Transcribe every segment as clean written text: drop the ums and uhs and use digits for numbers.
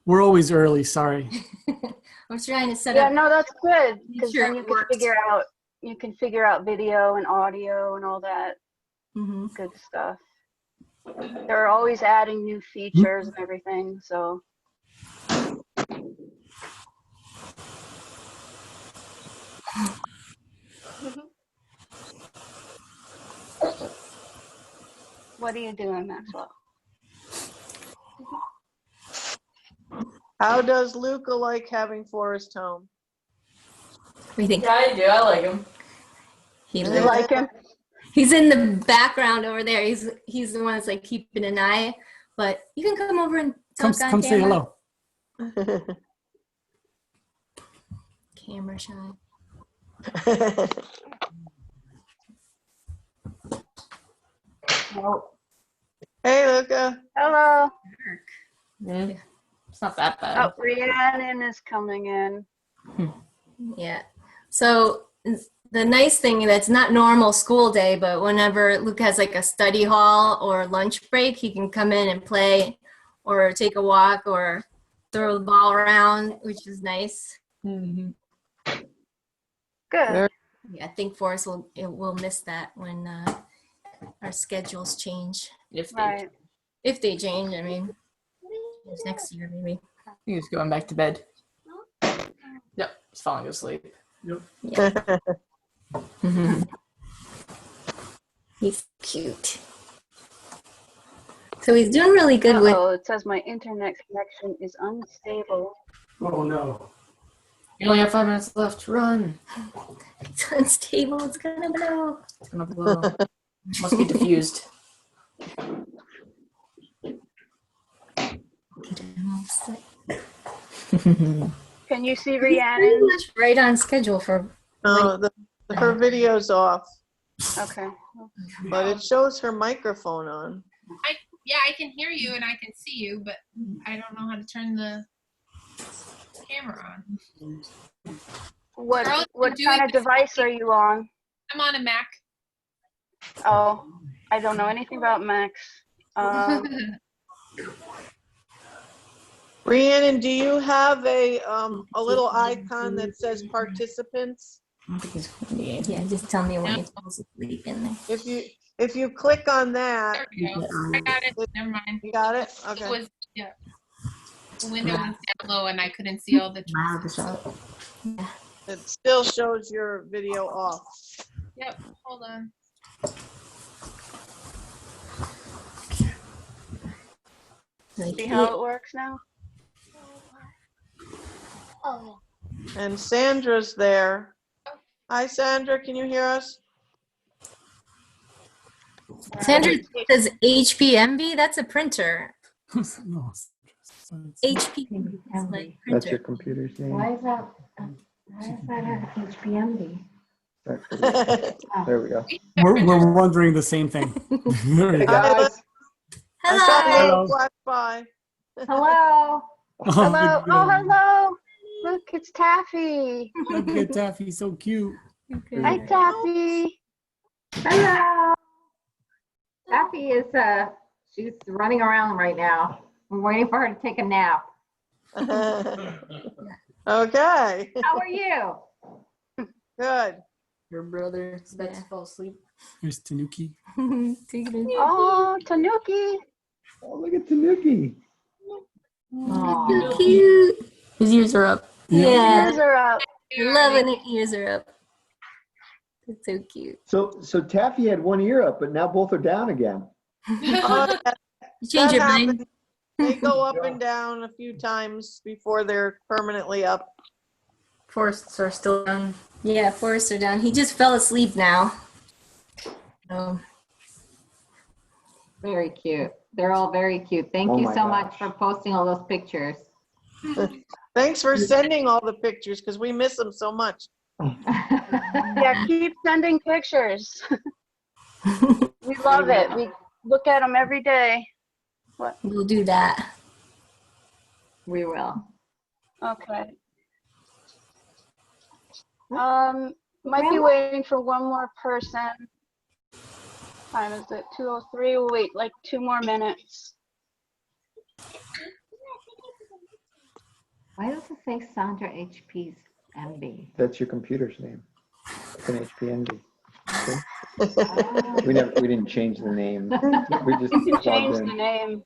We're always early, sorry. I'm trying to set Yeah, up. no, that's good because Sure then it works. you can figure out video and audio and all that good stuff. They're always adding new features and everything, so. What are you doing, Maxwell? How does Luca like having Forrest home? What do you think? Yeah, I do. I like him. He You like him? He's in the background over there. He's the one that's like keeping an eye. But you can come over and talk on Come say camera. hello. Camera shy. Oh. Hey, Luca. Hello. Yeah. It's not that bad. Oh, Rhiannon is coming in. Yeah. So the nice thing that's not normal school day, but whenever Luke has like a study hall or lunch break, he can come in and play or take a walk or throw the ball around, which is nice. Mm-hmm. Good. Yeah, I think Forrest will miss that when our schedules change. If Right. If they change, I mean, next year maybe. he was going back to bed. Yep, he's falling asleep. Yep. Yeah. He's cute. So he's doing really good with. Oh, it says my internet connection is unstable. Oh no. You only have 5 minutes left. Run. It's unstable. It's gonna blow. It's gonna blow. Must be diffused. Can you see Pretty Rhiannon? much right on schedule for. No, her video's off, Okay. but it shows her microphone on. Yeah, I can hear you and I can see you, but I don't know how to turn the camera on. What Girls, what do kind it of device are you on? I'm on a Mac. Oh, I don't know anything about Macs. Rhiannon, do you have a little icon that says participants? I don't think he's going to the game. Yeah, just tell me when you're supposed to sleep in there. If you click on that, There we go. I got it. Never mind. you got it? Okay. It was, yeah. The window was down low and I couldn't see all the choices. It still shows your video off. Yep, hold on. See how it works now? And Sandra's there. Hi, Sandra. Can you hear us? Sandra says HPMB. That's a printer. No. HPMB. It's like That's your printer. computer's name? Why is that an HPMB? There we go. We're wondering the same thing. There we go. Guys. I saw the Hello. little flash by. Hello. Hello. good. Oh, hello. Look, it's Taffy. Look at Taffy, so cute. Hi, Taffy. Hello. Daffy is she's running around right now. We're waiting for her to take a nap. Okay. How are you? Good. Your brother is about to fall asleep. Here's Tanuki. Oh, Tanuki. Oh, look at Tanuki. So cute. His ears are up. Yeah. Ears are up. Loving it. Ears are up. It's so cute. So Taffy had one ear up, but now both are down again. Oh, You change that your mind. happens. They go up and down a few times before they're permanently up. Forests are still down. Yeah, Forrest are down. He just fell asleep now. So, Very cute. They're all very cute. Thank Oh you my so gosh. much for posting all those pictures. Thanks for sending all the pictures because we miss them so much. Yeah, keep sending pictures. We love it. We look at them every day. we'll do that. We will. Okay. Might be waiting for one more person. Time is it? 2:03. We'll wait like 2 more minutes. Why does it say Sandra HP's MB? That's your computer's name. It's an HPNB. Oh. We didn't change the name. We just You can plugged change the in. name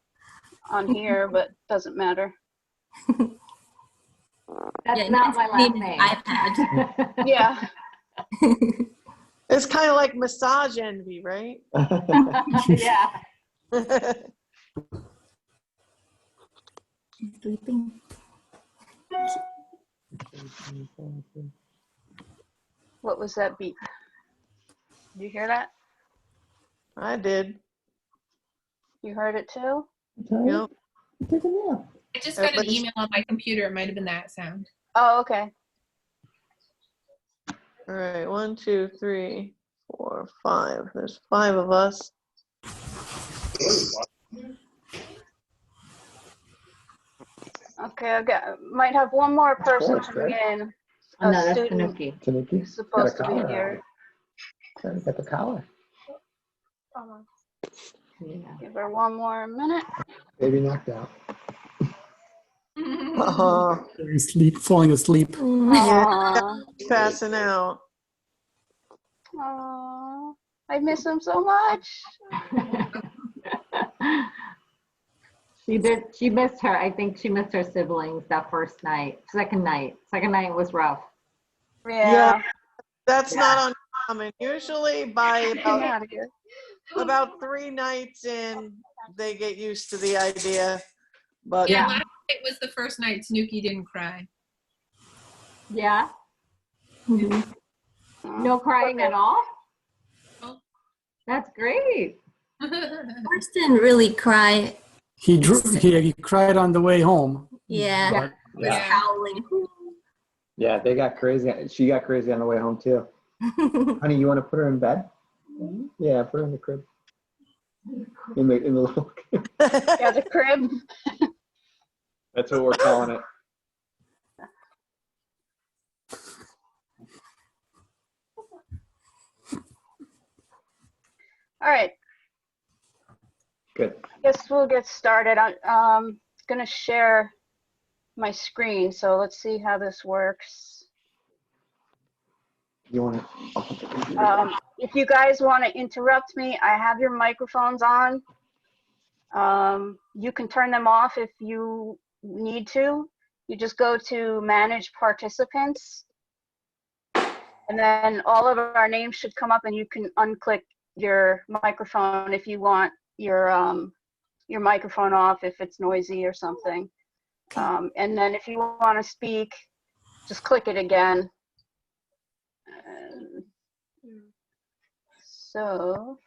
on here, but doesn't matter. That's Yeah, not my last name is name. iPad. Yeah. It's kind of like massage envy, right? Yeah. Sleeping. What was that beep? Did you hear that? I did. You heard it too? Yep. Take a nap. I just got an Everybody's- email on my computer. It might have been that sound. Oh, okay. All right, 1, 2, 3, 4, 5. There's 5 of us. Okay, might have one more person course, coming in. Oh, no, A that's student Tanuki. Tanuki. who's supposed to be Got a here. collar. Got the collar. Yeah. Give her one more minute. Baby knocked out. Falling asleep. Aww. Passing out. Aww. I miss him so much. She missed her. I think she missed her siblings that first night. Second night was rough. Yeah. That's not uncommon. Usually by Get out of here. about 3 nights in, they get used to the idea. But Yeah, last night was the first night Snooki didn't cry. Yeah. Mhm. No crying at all? No. That's great. Horse didn't really cry. He cried on the way home. Yeah. But, Was Yeah. howling. Yeah, they got crazy. She got crazy on the way home too. Honey, you want to put her in bed? Yeah, put her in the crib. In the little. Yeah, the crib. That's what we're calling it. All right. Good. I guess we'll get started. I'm going to share my screen. So let's see how this works. You want to? If you guys want to interrupt me, I have your microphones on. You can turn them off if you need to. You just go to manage participants. And then all of our names should come up and you can unclick your microphone if you want your microphone off if it's noisy or something. And then if you want to speak, just click it again. So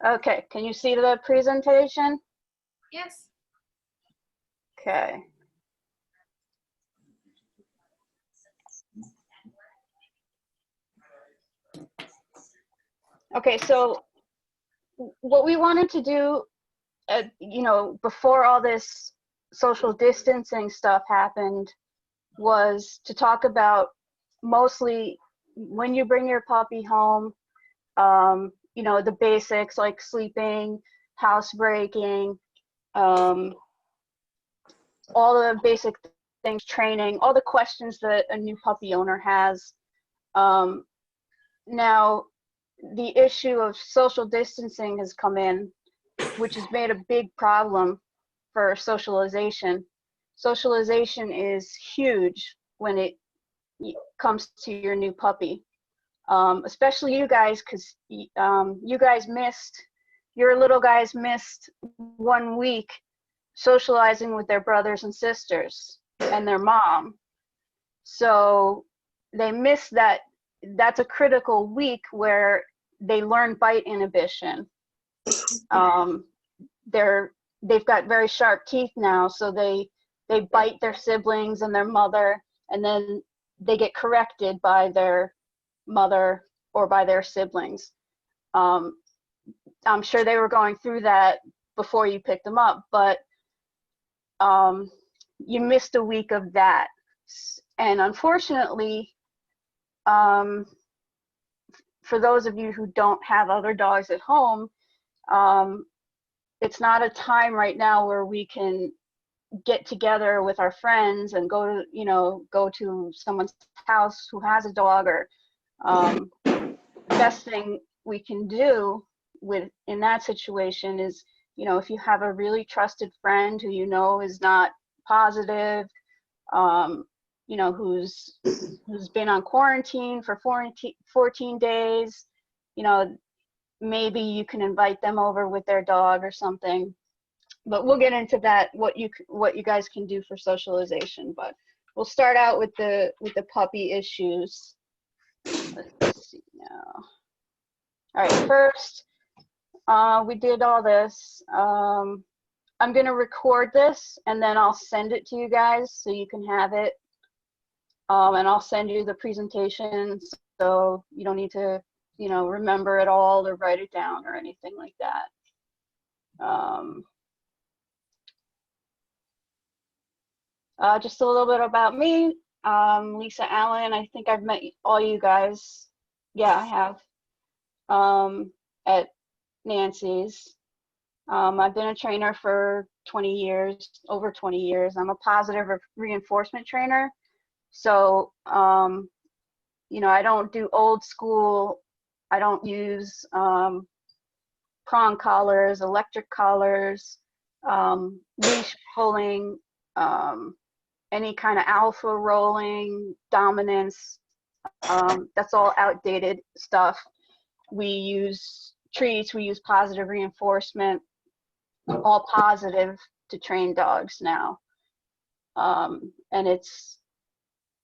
okay, can you see the presentation? Yes. Okay. Okay, so what we wanted to do, before all this social distancing stuff happened, was to talk about mostly when you bring your puppy home, the basics like sleeping, housebreaking, all the basic things, training, all the questions that a new puppy owner has. Now, the issue of social distancing has come in, which has made a big problem for socialization. Socialization is huge when it comes to your new puppy, especially you guys, because your little guys missed 1 week socializing with their brothers and sisters and their mom. So they missed that. That's a critical week where they learn bite inhibition. They've got very sharp teeth now, so they bite their siblings and their mother, and then they get corrected by their mother or by their siblings. I'm sure they were going through that before you picked them up, but you missed a week of that. And unfortunately, for those of you who don't have other dogs at home, it's not a time right now where we can get together with our friends and go to someone's house who has a dog, or the best thing we can do in that situation is, if you have a really trusted friend who is not positive, who's been on quarantine for 14 days, maybe you can invite them over with their dog or something. But we'll get into that, what you guys can do for socialization. But we'll start out with the puppy issues. Let's see now. All right, first, we did all this. I'm going to record this, and then I'll send it to you guys so you can have it. And I'll send you the presentation, so you don't need to, remember it all or write it down or anything like that. Just a little bit about me. Lisa Allen. I think I've met all you guys. Yeah, I have. At Nancy's. I've been a trainer for 20 years, over 20 years. I'm a positive reinforcement trainer. So, I don't do old school. I don't use prong collars, electric collars, leash pulling, any kind of alpha rolling, dominance. That's all outdated stuff. We use treats, we use positive reinforcement, all positive to train dogs now. And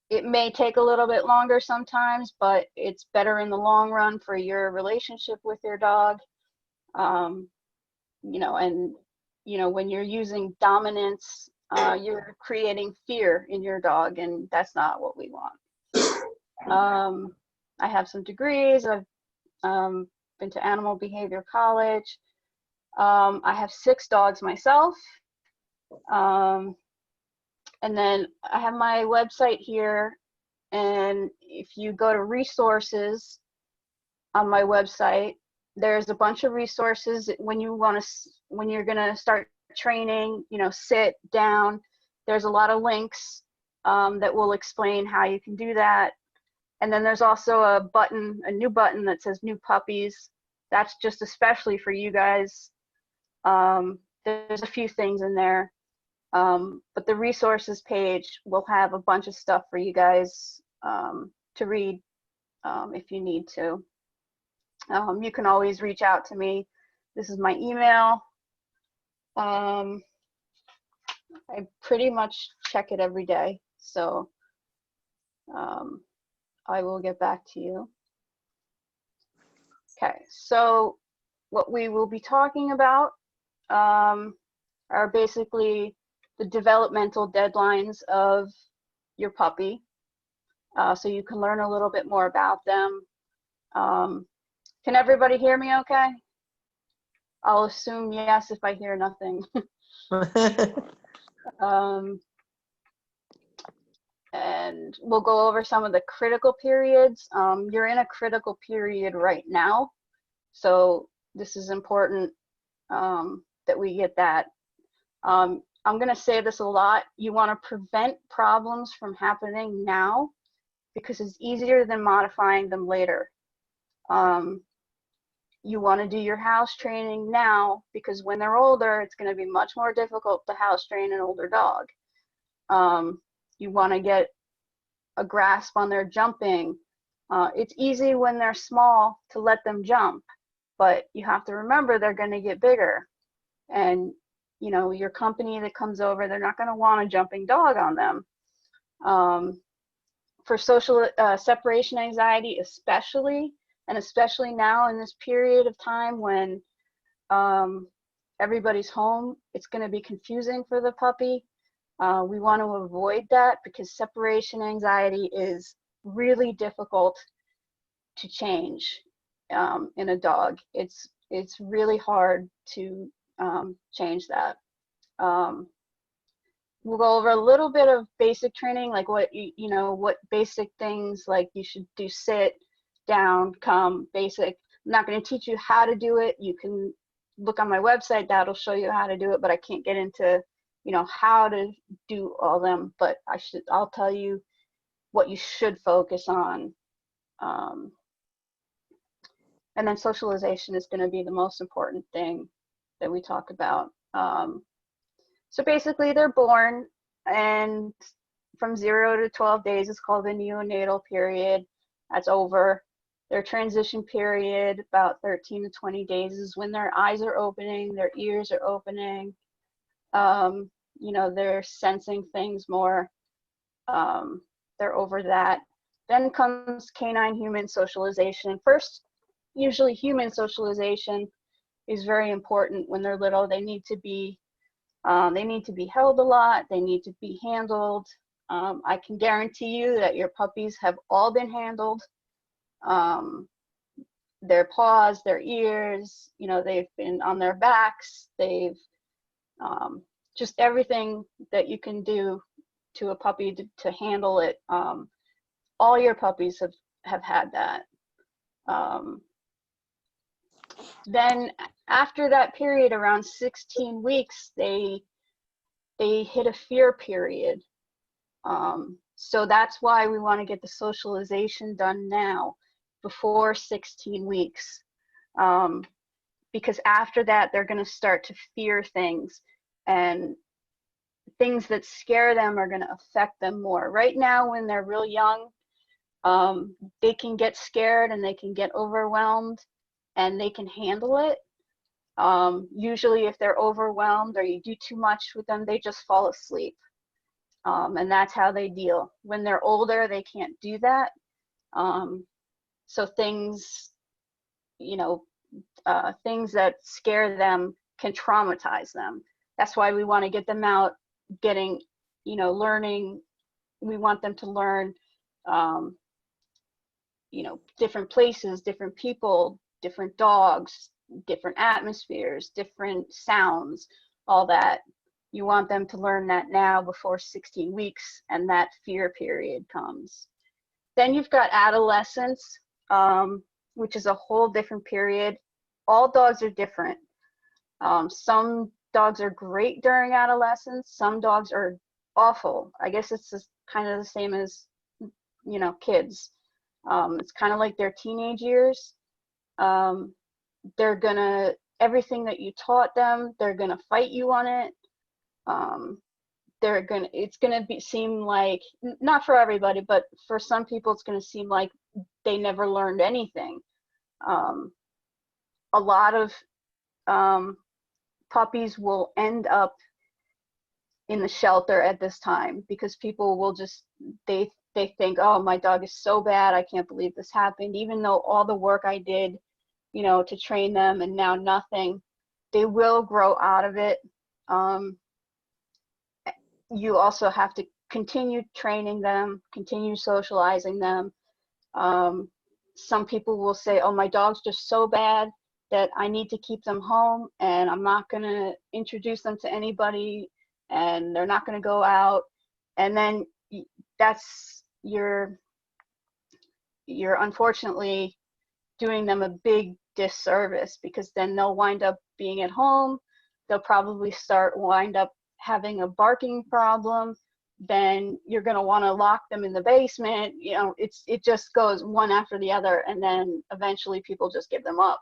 it may take a little bit longer sometimes, but it's better in the long run for your relationship with your dog. And when you're using dominance, you're creating fear in your dog, and that's not what we want. I have some degrees. I've been to Animal Behavior College. I have 6 dogs myself. And then I have my website here, and if you go to resources on my website, there's a bunch of resources when you're gonna start training, sit down. There's a lot of links that will explain how you can do that. And then there's also a new button that says New Puppies. That's just especially for you guys. There's a few things in there. But the resources page will have a bunch of stuff for you guys to read if you need to. You can always reach out to me. This is my email. I pretty much check it every day, so I will get back to you. Okay, so what we will be talking about are basically the developmental deadlines of your puppy, so you can learn a little bit more about them. Can everybody hear me okay? I'll assume yes if I hear nothing. And we'll go over some of the critical periods. You're in a critical period right now, so this is important that we get that. I'm going to say this a lot. You want to prevent problems from happening now because it's easier than modifying them later. You want to do your house training now because when they're older, it's going to be much more difficult to house train an older dog. You want to get a grasp on their jumping. It's easy when they're small to let them jump, but you have to remember they're going to get bigger. And your company that comes over, they're not going to want a jumping dog on them. For social separation anxiety especially, and especially now in this period of time when everybody's home, it's going to be confusing for the puppy. We want to avoid that because separation anxiety is really difficult to change in a dog. It's really hard to change that. We'll go over a little bit of basic training, like what what basic things like you should do: sit, down, come, basic. I'm not going to teach you how to do it. You can look on my website, that'll show you how to do it, but I can't get into how to do all them, but I'll tell you what you should focus on. And then socialization is going to be the most important thing that we talk about. So basically they're born, and from 0 to 12 days is called the neonatal period. That's over. Their transition period, about 13 to 20 days, is when their eyes are opening, their ears are opening. They're sensing things more. They're over that. Then comes canine human socialization. First, usually human socialization is very important when they're little. They need to be held a lot. They need to be handled. I can guarantee you that your puppies have all been handled. Their paws, their ears, they've been on their backs. They've just everything that you can do to a puppy to handle it. All your puppies have had that. Then after that period, around 16 weeks, they hit a fear period. So that's why we want to get the socialization done now, before 16 weeks. Because after that, they're going to start to fear things, and things that scare them are going to affect them more. Right now, when they're real young, they can get scared and they can get overwhelmed, and they can handle it. Usually if they're overwhelmed or you do too much with them, they just fall asleep. And that's how they deal. When they're older, they can't do that. So things, things that scare them can traumatize them. That's why we want to get them out, getting, learning. We want them to learn, different places, different people, different dogs, different atmospheres, different sounds, all that. You want them to learn that now before 16 weeks, and that fear period comes. Then you've got adolescence, which is a whole different period. All dogs are different. Some dogs are great during adolescence. Some dogs are awful. I guess it's just kind of the same as, kids. It's kind of like their teenage years. They're gonna, everything that you taught them, they're gonna fight you on it. It's gonna seem like, not for everybody, but for some people, it's gonna seem like they never learned anything. A lot of puppies will end up in the shelter at this time, because people will just, they think, oh, my dog is so bad, I can't believe this happened, even though all the work I did, to train them, and now nothing. They will grow out of it. You also have to continue training them, continue socializing them. Some people will say, oh, my dog's just so bad that I need to keep them home, and I'm not going to introduce them to anybody, and they're not going to go out. And then that's, you're unfortunately doing them a big disservice, because then they'll wind up being at home. They'll probably wind up having a barking problem. Then you're going to want to lock them in the basement. It just goes one after the other, and then eventually people just give them up.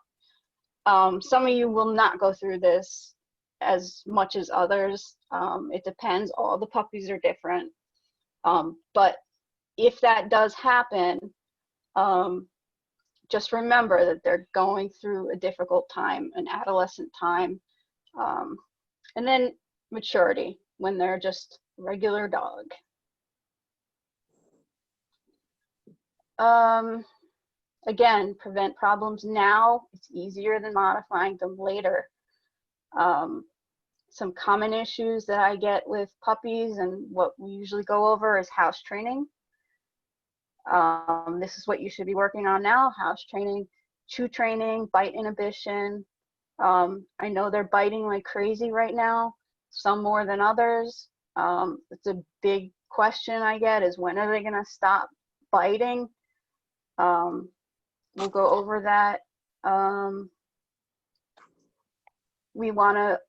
Some of you will not go through this as much as others. It depends. All the puppies are different. But if that does happen, just remember that they're going through a difficult time, an adolescent time. And then maturity, when they're just regular dog. Again, prevent problems now. It's easier than modifying them later. Some common issues that I get with puppies, and what we usually go over, is house training. This is what you should be working on now: house training, chew training, bite inhibition. I know they're biting like crazy right now, some more than others. It's a big question I get is, when are they going to stop biting? We'll go over that. We want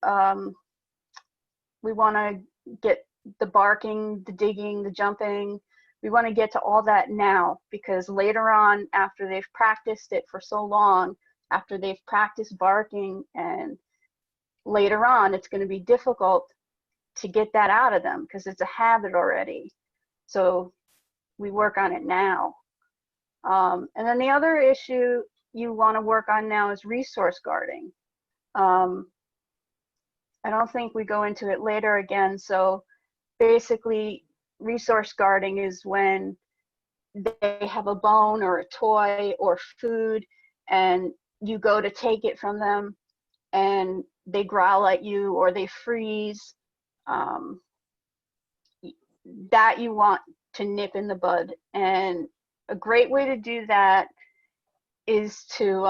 to get the barking, the digging, the jumping. We want to get to all that now, because later on, after they've practiced it for so long, after they've practiced barking, and later on, it's going to be difficult to get that out of them because it's a habit already. So we work on it now. And then the other issue you want to work on now is resource guarding. I don't think we go into it later again. So basically, resource guarding is when they have a bone or a toy or food, and you go to take it from them and they growl at you or they freeze. That you want to nip in the bud. And a great way to do that is to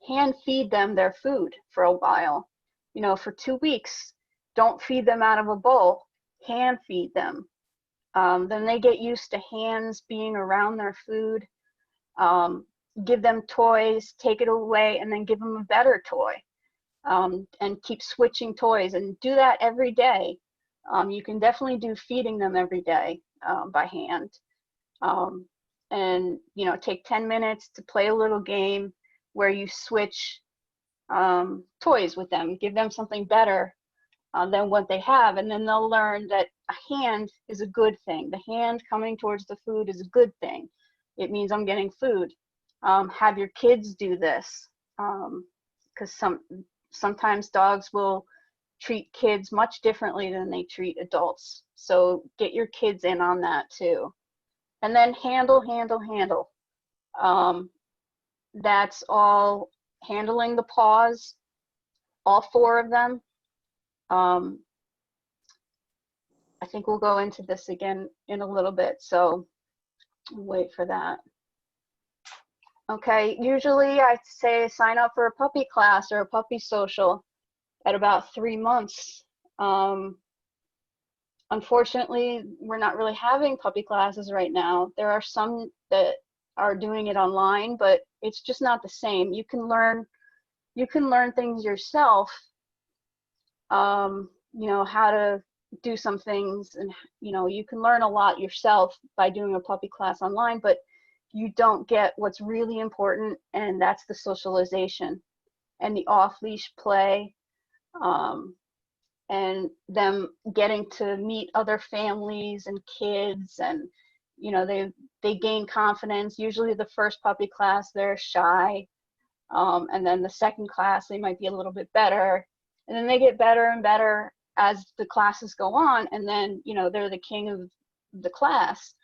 hand feed them their food for a while. You know, for 2 weeks, don't feed them out of a bowl, hand feed them. Then they get used to hands being around their food. Give them toys, take it away, and then give them a better toy. And keep switching toys, and do that every day. You can definitely do feeding them every day by hand. And, you know, take 10 minutes to play a little game where you switch toys with them, give them something better than what they have, and then they'll learn that a hand is a good thing. The hand coming towards the food is a good thing. It means I'm getting food. Have your kids do this, because sometimes dogs will treat kids much differently than they treat adults. So get your kids in on that too. And then handle. That's all handling the paws, all 4 of them. I think we'll go into this again in a little bit, so wait for that. Okay, usually I say sign up for a puppy class or a puppy social at about 3 months. Unfortunately, we're not really having puppy classes right now. There are some that are doing it online, but it's just not the same. You can learn things yourself, you know, how to do some things, and, you know, you can learn a lot yourself by doing a puppy class online, but you don't get what's really important, and that's the socialization and the off-leash play, and them getting to meet other families and kids, and, you know, they gain confidence. Usually the first puppy class, they're shy, and then the second class, they might be a little bit better, and then they get better and better as the classes go on, and then, you know, they're the king of the class.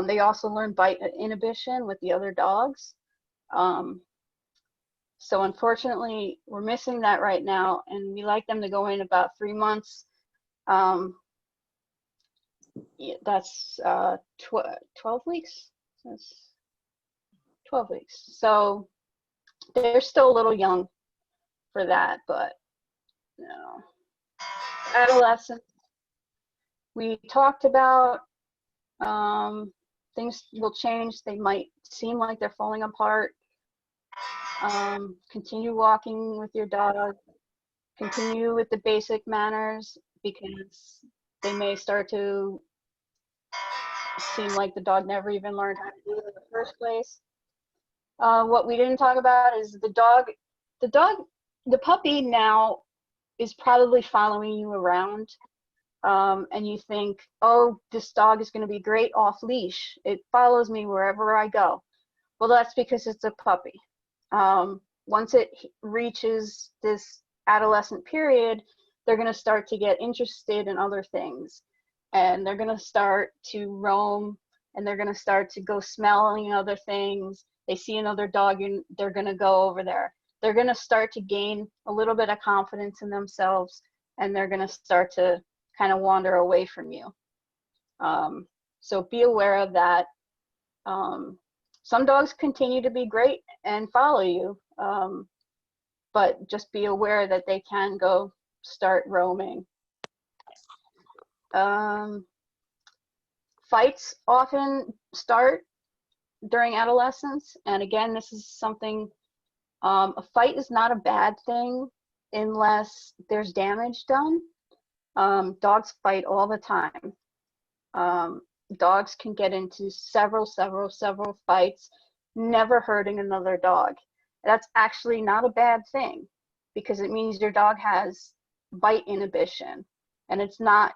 They also learn bite inhibition with the other dogs. So unfortunately, we're missing that right now, and we like them to go in about 3 months. That's 12 weeks. That's 12 weeks. So they're still a little young for that, but you know. Adolescence. We talked about things will change. They might seem like they're falling apart. Continue walking with your dog. Continue with the basic manners, because they may start to seem like the dog never even learned how to do it in the first place. What we didn't talk about is the puppy now is probably following you around. And you think, oh, this dog is going to be great off leash. It follows me wherever I go. Well, that's because it's a puppy. Once it reaches this adolescent period, they're going to start to get interested in other things, and they're going to start to roam, and they're going to start to go smelling other things. They see another dog and they're going to go over there. They're going to start to gain a little bit of confidence in themselves, and they're going to start to kind of wander away from you. So be aware of that. Some dogs continue to be great and follow you, but just be aware that they can go start roaming. Fights often start during adolescence, and again, this is something, a fight is not a bad thing unless there's damage done. Dogs fight all the time. Dogs can get into several fights, never hurting another dog. That's actually not a bad thing, because it means your dog has bite inhibition, and it's not,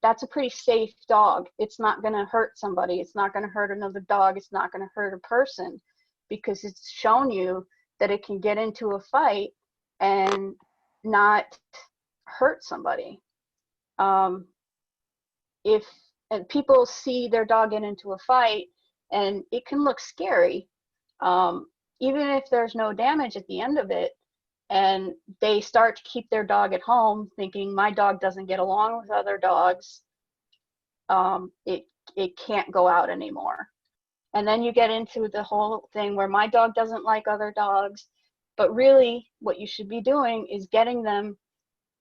that's a pretty safe dog. It's not going to hurt somebody. It's not going to hurt another dog. It's not going to hurt a person, because it's shown you that it can get into a fight and not hurt somebody. If people see their dog get into a fight, and it can look scary, even if there's no damage at the end of it, and they start to keep their dog at home thinking my dog doesn't get along with other dogs, it can't go out anymore. And then you get into the whole thing where my dog doesn't like other dogs, but really what you should be doing is getting them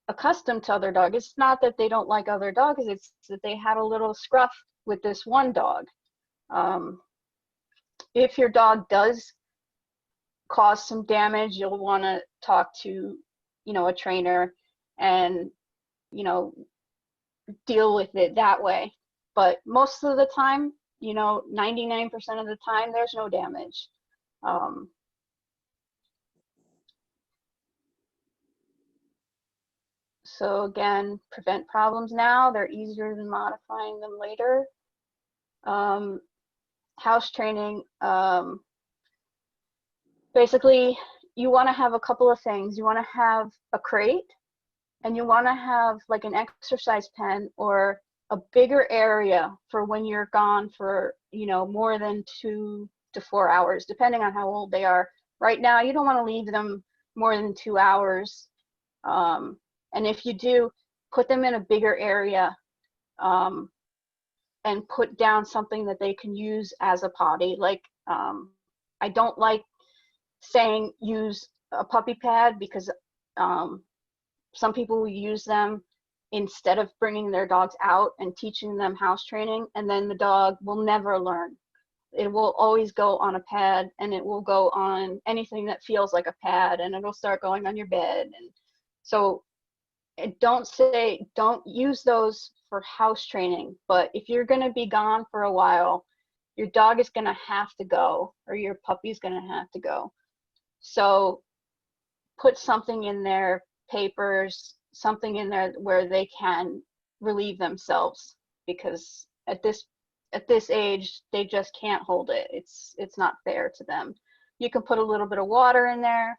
accustomed to other dogs. It's not that they don't like other dogs, it's that they had a little scruff with this one dog. If your dog does cause some damage, you'll want to talk to, a trainer and, deal with it that way. But most of the time, 99% of the time, there's no damage. So again, prevent problems now. They're easier than modifying them later. House training, basically, you want to have a couple of things. You want to have a crate, and you want to have like an exercise pen or a bigger area for when you're gone for, more than 2 to 4 hours, depending on how old they are. Right now, you don't want to leave them more than 2 hours. And if you do, put them in a bigger area, and put down something that they can use as a potty. Like, I don't like saying use a puppy pad, because some people will use them instead of bringing their dogs out and teaching them house training, and then the dog will never learn. It will always go on a pad, and it will go on anything that feels like a pad, and it'll start going on your bed. And so don't use those for house training. But if you're going to be gone for a while, your dog is going to have to go, or your puppy's going to have to go. So put something in there, papers, something in there where they can relieve themselves, because at this age, they just can't hold it. It's not fair to them. You can put a little bit of water in there.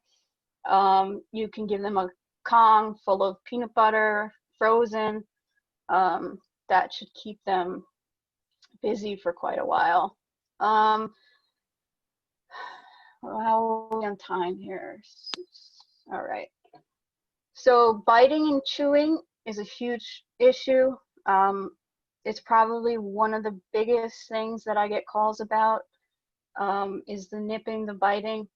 You can give them a Kong full of peanut butter, frozen. That should keep them busy for quite a while. How are we on time here? All right. So biting and chewing is a huge issue. It's probably one of the biggest things that I get calls about, is the nipping, the biting,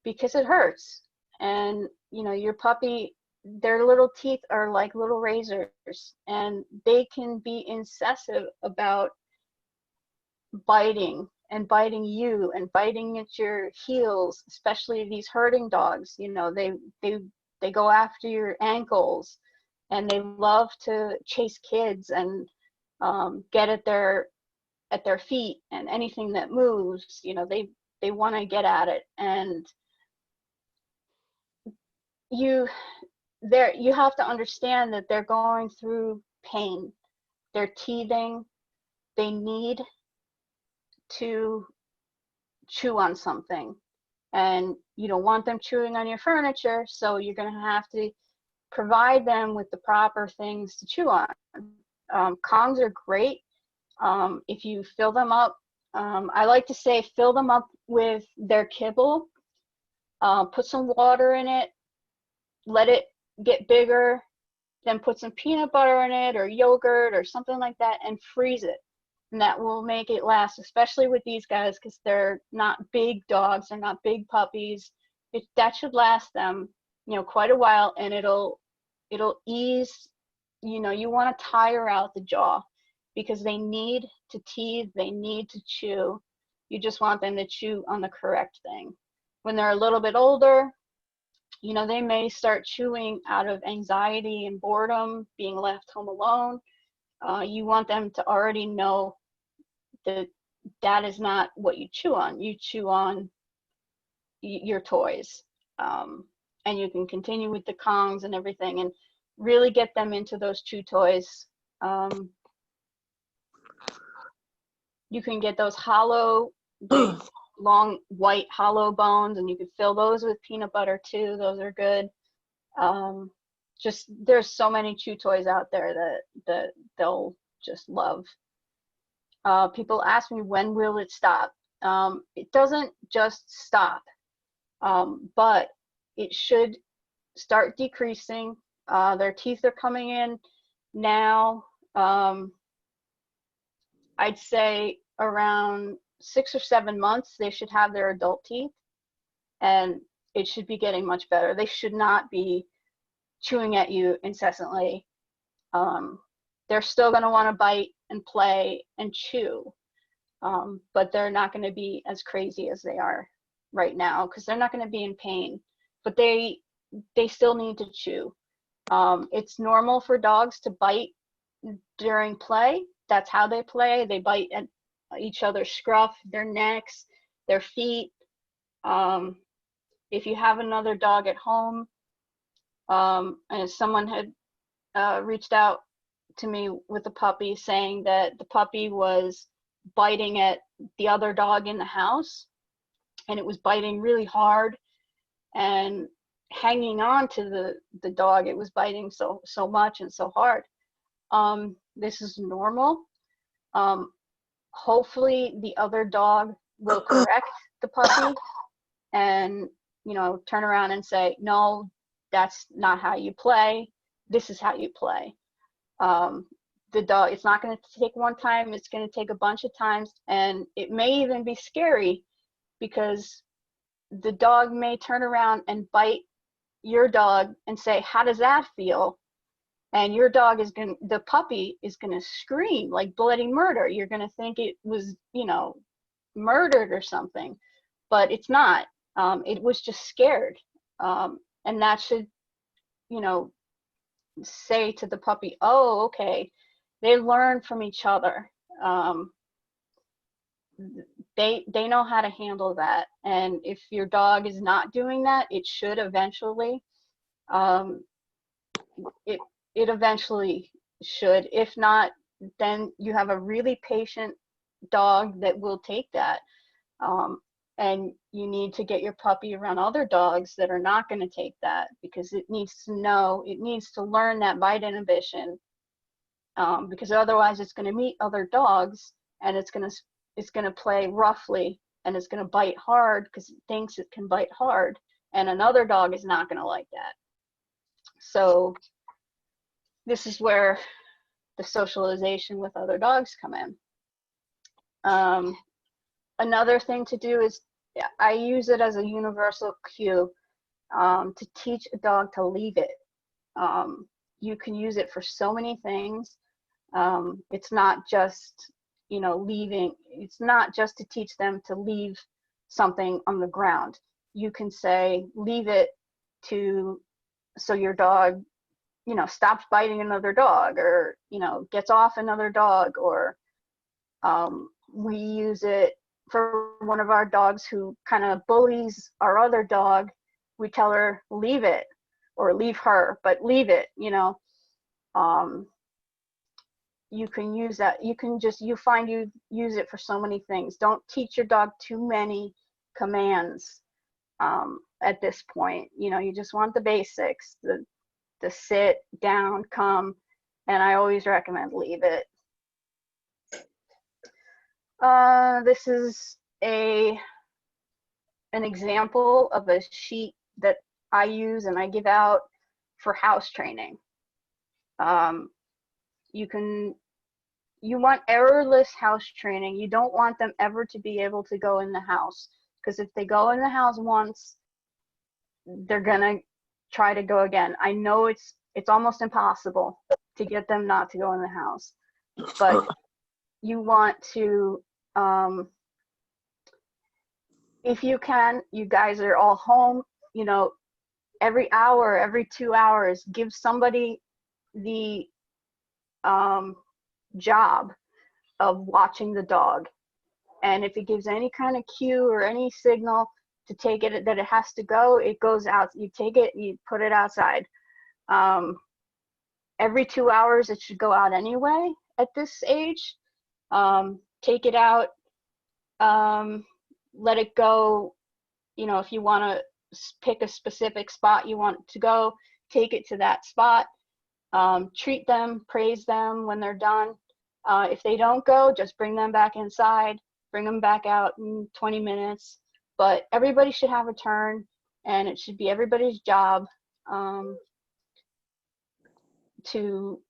because it hurts. And, your puppy, their little teeth are like little razors, and they can be incisive about biting and biting you and biting at your heels, especially these herding dogs. They go after your ankles, and they love to chase kids and get at their feet and anything that moves. They want to get at it, and you have to understand that they're going through pain. They're teething. They need to chew on something, and you don't want them chewing on your furniture, so you're going to have to provide them with the proper things to chew on. Kongs are great if you fill them up. I like to say fill them up with their kibble, put some water in it, let it get bigger, then put some peanut butter in it or yogurt or something like that, and freeze it. and that will make it last, especially with these guys, because they're not big dogs, they're not big puppies. That should last them, quite a while, and it'll ease, you want to tire out the jaw, because they need to teeth, they need to chew. You just want them to chew on the correct thing. When they're a little bit older, they may start chewing out of anxiety and boredom, being left home alone. You want them to already know that is not what you chew on. You chew on your toys. And you can continue with the Kongs and everything, and really get them into those chew toys. You can get those hollow, big, long white hollow bones, and you can fill those with peanut butter too. Those are good. Just there's so many chew toys out there that they'll just love. People ask me, when will it stop? It doesn't just stop, but it should start decreasing. Their teeth are coming in now. I'd say around 6 or 7 months, they should have their adult teeth, and it should be getting much better. They should not be chewing at you incessantly. They're still going to want to bite and play and chew, but they're not going to be as crazy as they are right now, because they're not going to be in pain, but they still need to chew. It's normal for dogs to bite during play. That's how they play. They bite at each other's scruff, their necks, their feet. If you have another dog at home, and someone had reached out to me with a puppy saying that the puppy was biting at the other dog in the house, and it was biting really hard and hanging on to the dog. It was biting so much and so hard. This is normal. Hopefully the other dog will correct the puppy and, turn around and say, no, that's not how you play. This is how you play. The dog, it's not going to take one time. It's going to take a bunch of times, and it may even be scary, because the dog may turn around and bite your dog and say, how does that feel? And your dog the puppy is going to scream like bloody murder. You're going to think it was, murdered or something, but it's not. It was just scared. And that should, say to the puppy, oh, okay, they learn from each other. They know how to handle that. And if your dog is not doing that, it should eventually. It eventually should. If not, then you have a really patient dog that will take that. And you need to get your puppy around other dogs that are not going to take that, because it needs to learn that bite inhibition, because otherwise it's going to meet other dogs, and it's going to play roughly, and it's going to bite hard because it thinks it can bite hard, and another dog is not going to like that. So this is where the socialization with other dogs come in. Another thing to do is, I use it as a universal cue to teach a dog to leave it. You can use it for so many things. It's not just, leaving. It's not just to teach them to leave something on the ground. You can say, leave it so your dog, stops biting another dog, or, gets off another dog, or we use it for one of our dogs who kind of bullies our other dog. We tell her, leave it, or leave her, but leave it, you can use that. You use it for so many things. Don't teach your dog too many commands at this point. You just want the basics, the sit, down, come, and I always recommend leave it. This is an example of a sheet that I use and I give out for house training. You can you want errorless house training. You don't want them ever to be able to go in the house, because if they go in the house once, they're gonna try to go again. I know it's almost impossible to get them not to go in the house, but you want to, if you can, you guys are all home, you know, every hour, every 2 hours, give somebody the job of watching the dog. And if it gives any kind of cue or any signal to take it, that it has to go, it goes out. You take it, you put it outside. Every 2 hours, it should go out anyway at this age. Take it out, let it go. You know, if you want to pick a specific spot you want to go, take it to that spot. Treat them, praise them when they're done. If they don't go, just bring them back inside, bring them back out in 20 minutes. But everybody should have a turn, and it should be everybody's job to,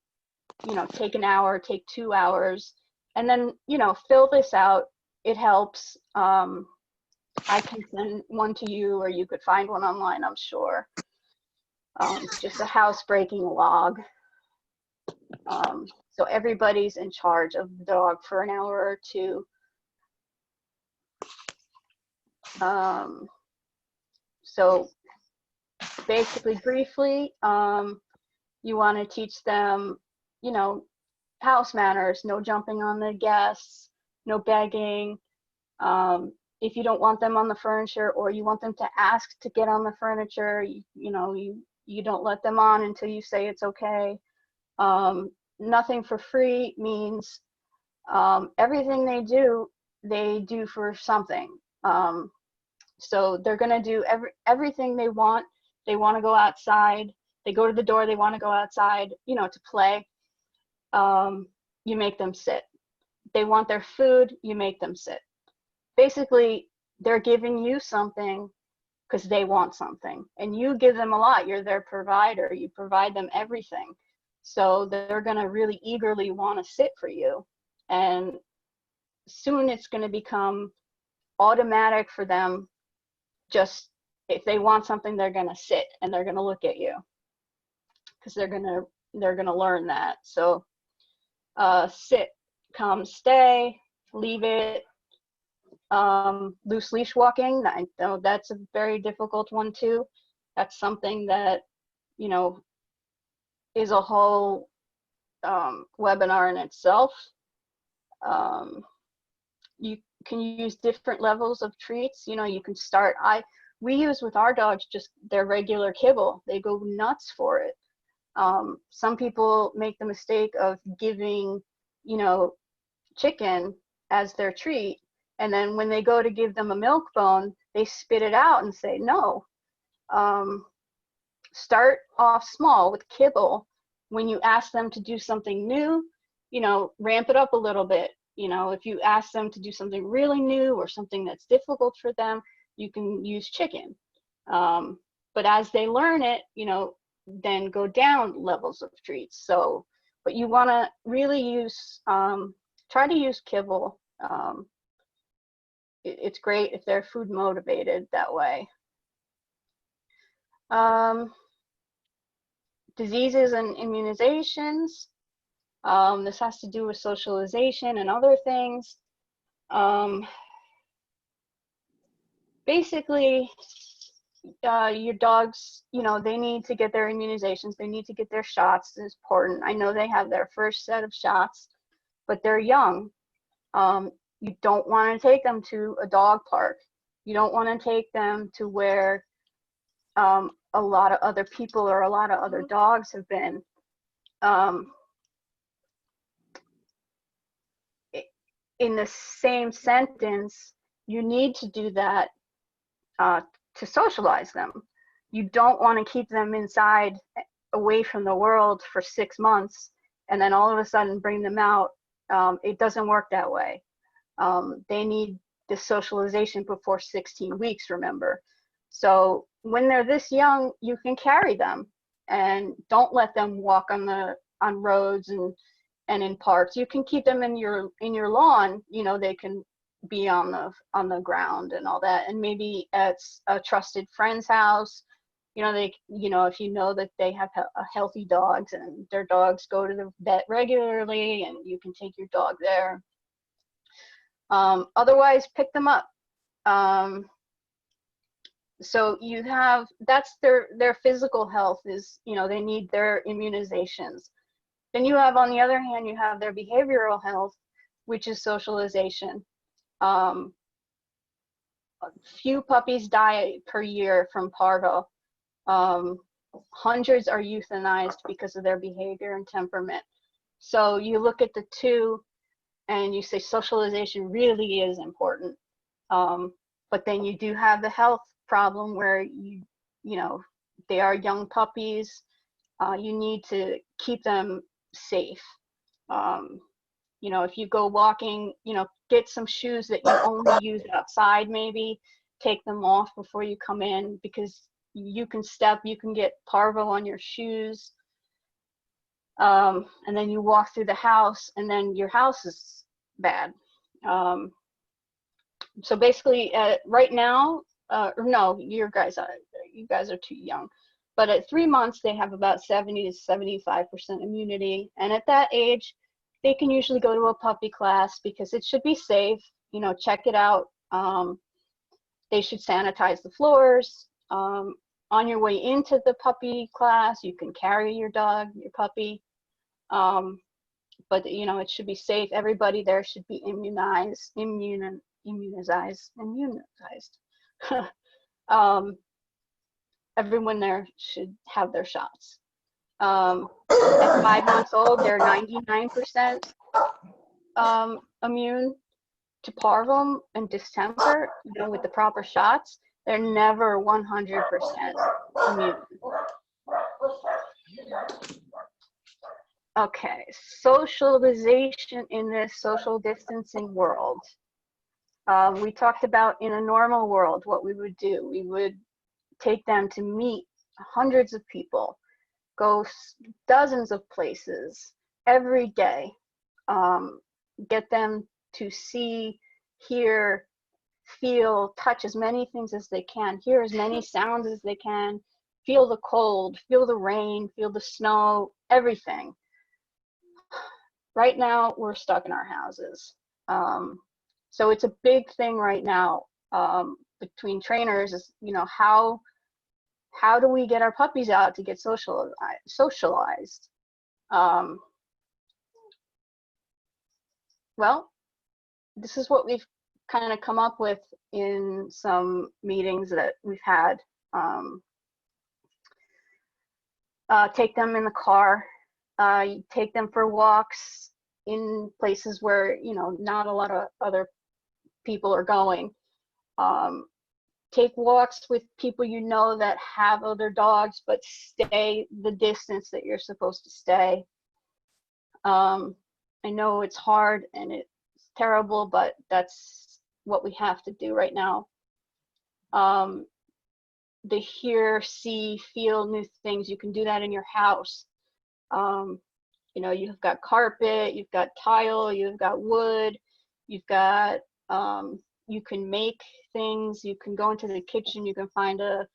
you know, take an hour, take 2 hours, and then, you know, fill this out. It helps. I can send one to you, or you could find one online, I'm sure. It's just a housebreaking log. So everybody's in charge of the dog for an hour or two. So basically, briefly, you want to teach them, you know, house manners, no jumping on the guests, no begging. If you don't want them on the furniture, or you want them to ask to get on the furniture, you know, you don't let them on until you say it's okay. Nothing for free means everything they do for something. So they're gonna do everything they want. They want to go outside. They go to the door, they want to go outside, you know, to play. You make them sit. They want their food, you make them sit. Basically, they're giving you something because they want something, and you give them a lot. You're their provider. You provide them everything. So they're going to really eagerly want to sit for you. And soon it's going to become automatic for them. Just if they want something, they're going to sit and they're going to look at you, because they're going to learn that. So sit, come, stay, leave it. Loose leash walking, I know that's a very difficult one too. That's something that, you know, is a whole webinar in itself. You can use different levels of treats. You know, you can start, we use with our dogs just their regular kibble. They go nuts for it. Some people make the mistake of giving, you know, chicken as their treat, and then when they go to give them a milk bone, they spit it out and say no. Start off small with kibble. When you ask them to do something new, you know, ramp it up a little bit. You know, if you ask them to do something really new or something that's difficult for them, you can use chicken. But as they learn it, you know, then go down levels of treats. So, but you want to really use, try to use kibble. It's great if they're food motivated that way. Diseases and immunizations. This has to do with socialization and other things. Basically, your dogs, you know, they need to get their immunizations. They need to get their shots. It's important. I know they have their first set of shots, but they're young. You don't want to take them to a dog park. You don't want to take them to where a lot of other people or a lot of other dogs have been. In the same sentence, you need to do that to socialize them. You don't want to keep them inside away from the world for 6 months and then all of a sudden bring them out. It doesn't work that way. They need the socialization before 16 weeks, remember. So when they're this young, you can carry them and don't let them walk on roads and, and in parks. You can keep them in your lawn, you know, they can be on the ground and all that, and maybe at a trusted friend's house. You know, if you know that they have healthy dogs and their dogs go to the vet regularly, and you can take your dog there. Otherwise, pick them up. So you have, that's their physical health is, you know, they need their immunizations. Then you have, on the other hand, you have their behavioral health, which is socialization. Few puppies die per year from parvo. Hundreds are euthanized because of their behavior and temperament. So you look at the two and you say socialization really is important. But then you do have the health problem where you know, they are young puppies. You need to keep them safe. You know, if you go walking, you know, get some shoes that you only use outside, maybe take them off before you come in, because you can get parvo on your shoes. And then you walk through the house and then your house is bad. So basically right now, no, you guys are too young, but at 3 months they have about 70 to 75% immunity, and at that age they can usually go to a puppy class because it should be safe. You know, check it out. They should sanitize the floors. On your way into the puppy class, you can carry your dog, your puppy, but you know, it should be safe. Everybody there should be immunized. Everyone there should have their shots. At 5 months old, they're 99% immune to parvo and distemper. You know, with the proper shots, they're never 100% immune. Okay, socialization in this social distancing world. We talked about in a normal world what we would do. We would take them to meet hundreds of people, go dozens of places every day, get them to see, hear, feel, touch as many things as they can, hear as many sounds as they can, feel the cold, feel the rain, feel the snow, everything. Right now, we're stuck in our houses. So it's a big thing right now between trainers is, you know, how do we get our puppies out to get socialized? Well, this is what we've kind of come up with in some meetings that we've had. Take them in the car, you take them for walks in places where, you know, not a lot of other people are going. Take walks with people you know that have other dogs, but stay the distance that you're supposed to stay. I know it's hard and it's terrible, but that's what we have to do right now. The hear, see, feel new things, you can do that in your house. You know, you've got carpet, you've got tile, you've got wood, you've got, you can make things, you can go into the kitchen, you can find a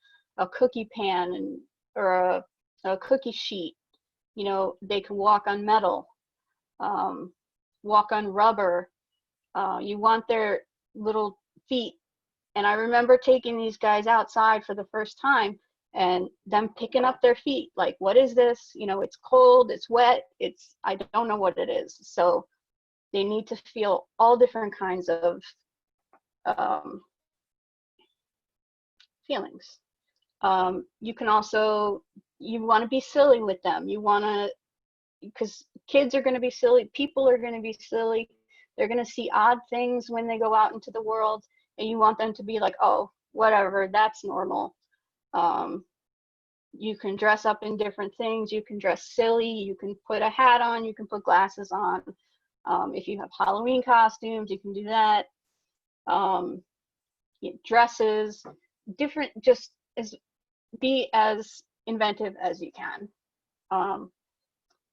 cookie pan or a cookie sheet. You know, they can walk on metal, walk on rubber. You want their little feet. And I remember taking these guys outside for the first time and them picking up their feet, like, what is this? You know, it's cold, it's wet, I don't know what it is. So they need to feel all different kinds of feelings. You can also, you want to be silly with them. You want to, because kids are going to be silly, people are going to be silly. They're going to see odd things when they go out into the world, and you want them to be like, oh, whatever, that's normal. You can dress up in different things. You can dress silly. You can put a hat on. You can put glasses on. If you have Halloween costumes, you can do that. Dresses, different, just be as inventive as you can.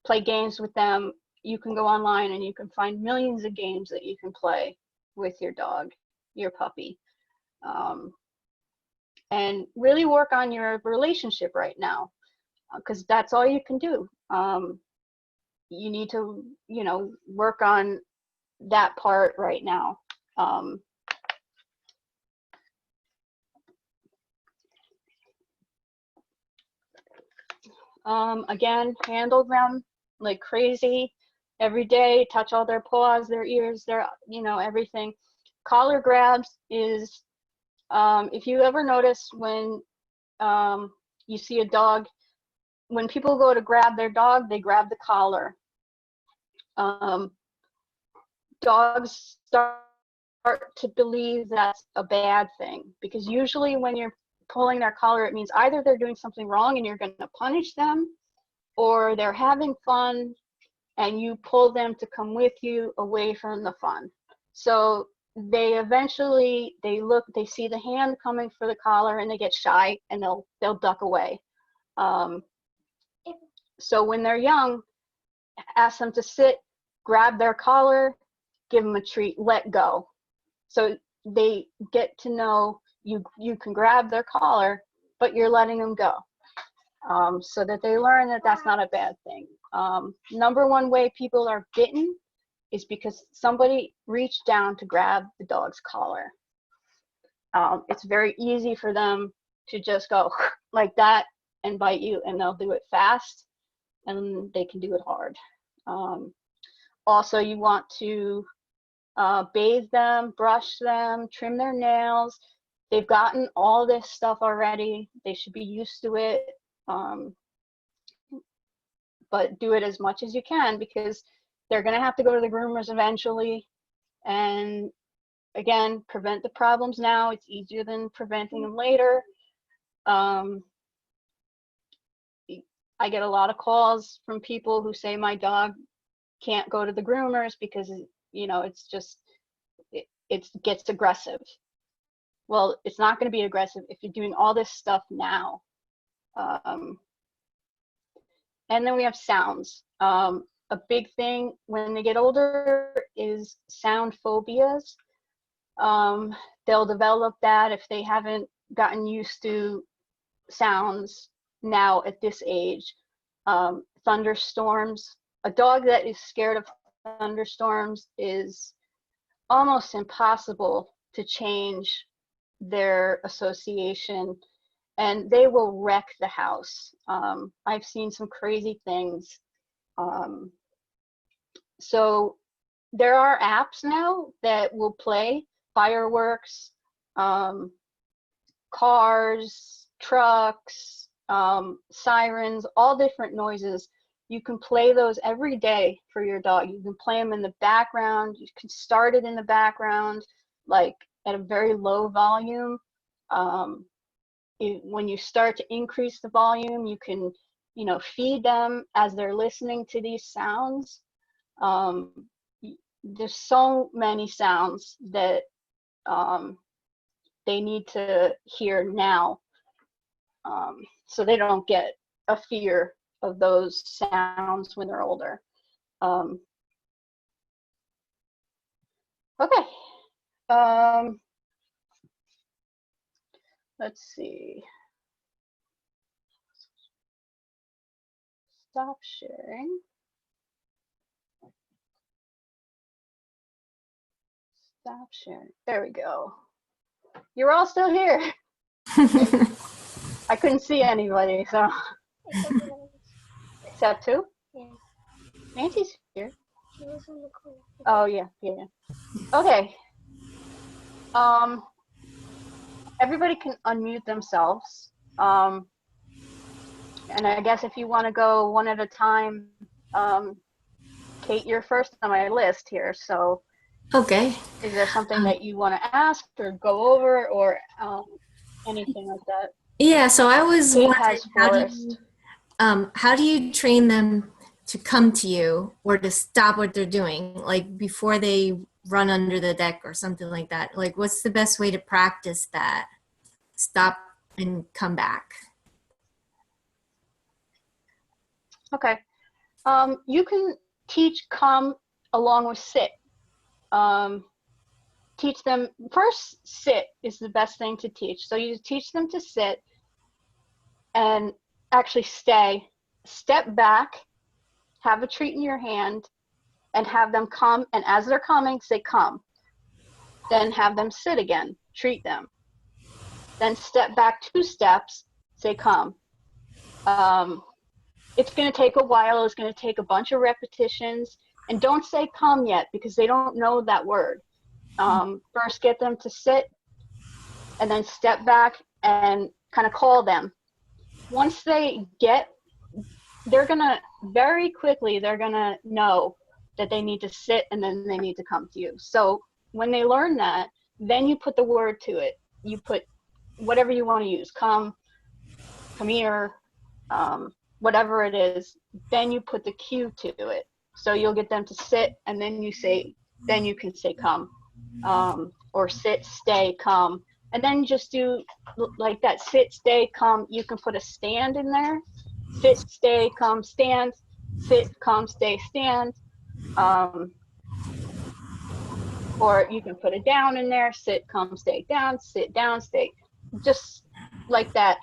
Play games with them. you can go online and you can find millions of games that you can play with your dog, your puppy. And really work on your relationship right now, because that's all you can do. You need to, you know, work on that part right now. Again, handle them like crazy every day, touch all their paws, their ears, their, you know, everything. Collar grabs is, if you ever notice when you see a dog, when people go to grab their dog, they grab the collar. Dogs start to believe that's a bad thing, because usually when you're pulling their collar, it means either they're doing something wrong and you're going to punish them, or they're having fun and you pull them to come with you away from the fun. So they eventually, they see the hand coming for the collar and they get shy and they'll duck away. So when they're young, ask them to sit, grab their collar, give them a treat, let go. So they get to know you can grab their collar, but you're letting them go, so that they learn that that's not a bad thing. Number one way people are bitten is because somebody reached down to grab the dog's collar. It's very easy for them to just go like that and bite you, and they'll do it fast and they can do it hard. Also, you want to bathe them, brush them, trim their nails. They've gotten all this stuff already. They should be used to it. But do it as much as you can, because they're going to have to go to the groomers eventually. And again, prevent the problems now. It's easier than preventing them later. I get a lot of calls from people who say my dog can't go to the groomers because, you know, it's just, it gets aggressive. Well, it's not going to be aggressive if you're doing all this stuff now. And then we have sounds. A big thing when they get older is sound phobias. They'll develop that if they haven't gotten used to sounds now at this age. Thunderstorms. A dog that is scared of thunderstorms is almost impossible to change their association, and they will wreck the house. I've seen some crazy things. So there are apps now that will play fireworks, cars, trucks, sirens, all different noises. You can play those every day for your dog. You can play them in the background. You can start it in the background, like at a very low volume. When you start to increase the volume, you can, you know, feed them as they're listening to these sounds. There's so many sounds that they need to hear now, so they don't get a fear of those sounds when they're older. Okay. Let's see. Stop sharing. Stop sharing. There we go. You're all still here. I couldn't see anybody, so. Except who? Yeah. Nancy's here. She was in the corner. Oh yeah. Okay. Everybody can unmute themselves. And I guess if you want to go one at a time, Kate, you're first on my list here. So, Okay. is there something that you want to ask or go over, or anything like that? Yeah, so I was Kate wondering, has first. how do you train them to come to you or to stop what they're doing, like before they run under the deck or something like that? Like, what's the best way to practice that? Stop and come back. Okay. You can teach come along with sit. Teach them first. Sit is the best thing to teach. So you teach them to sit and actually stay, step back, have a treat in your hand, and have them come, and as they're coming, say come. Then have them sit again, treat them. Then step back 2 steps, say come. It's going to take a while. It's going to take a bunch of repetitions. And don't say come yet, because they don't know that word. First get them to sit, and then step back and kind of call them. Once they they're going to, very quickly, they're going to know that they need to sit and then they need to come to you. So when they learn that, then you put the word to it. You put whatever you want to use, come here, whatever it is, then you put the cue to it. So you'll get them to sit, and then you can say come, or sit, stay, come. And then just do like that, sit, stay, come. You can put a stand in there. Sit, stay, come, stand. Sit, come, stay, stand. Or you can put a down in there. Sit, come, stay, down. Sit, down, stay. Just like that.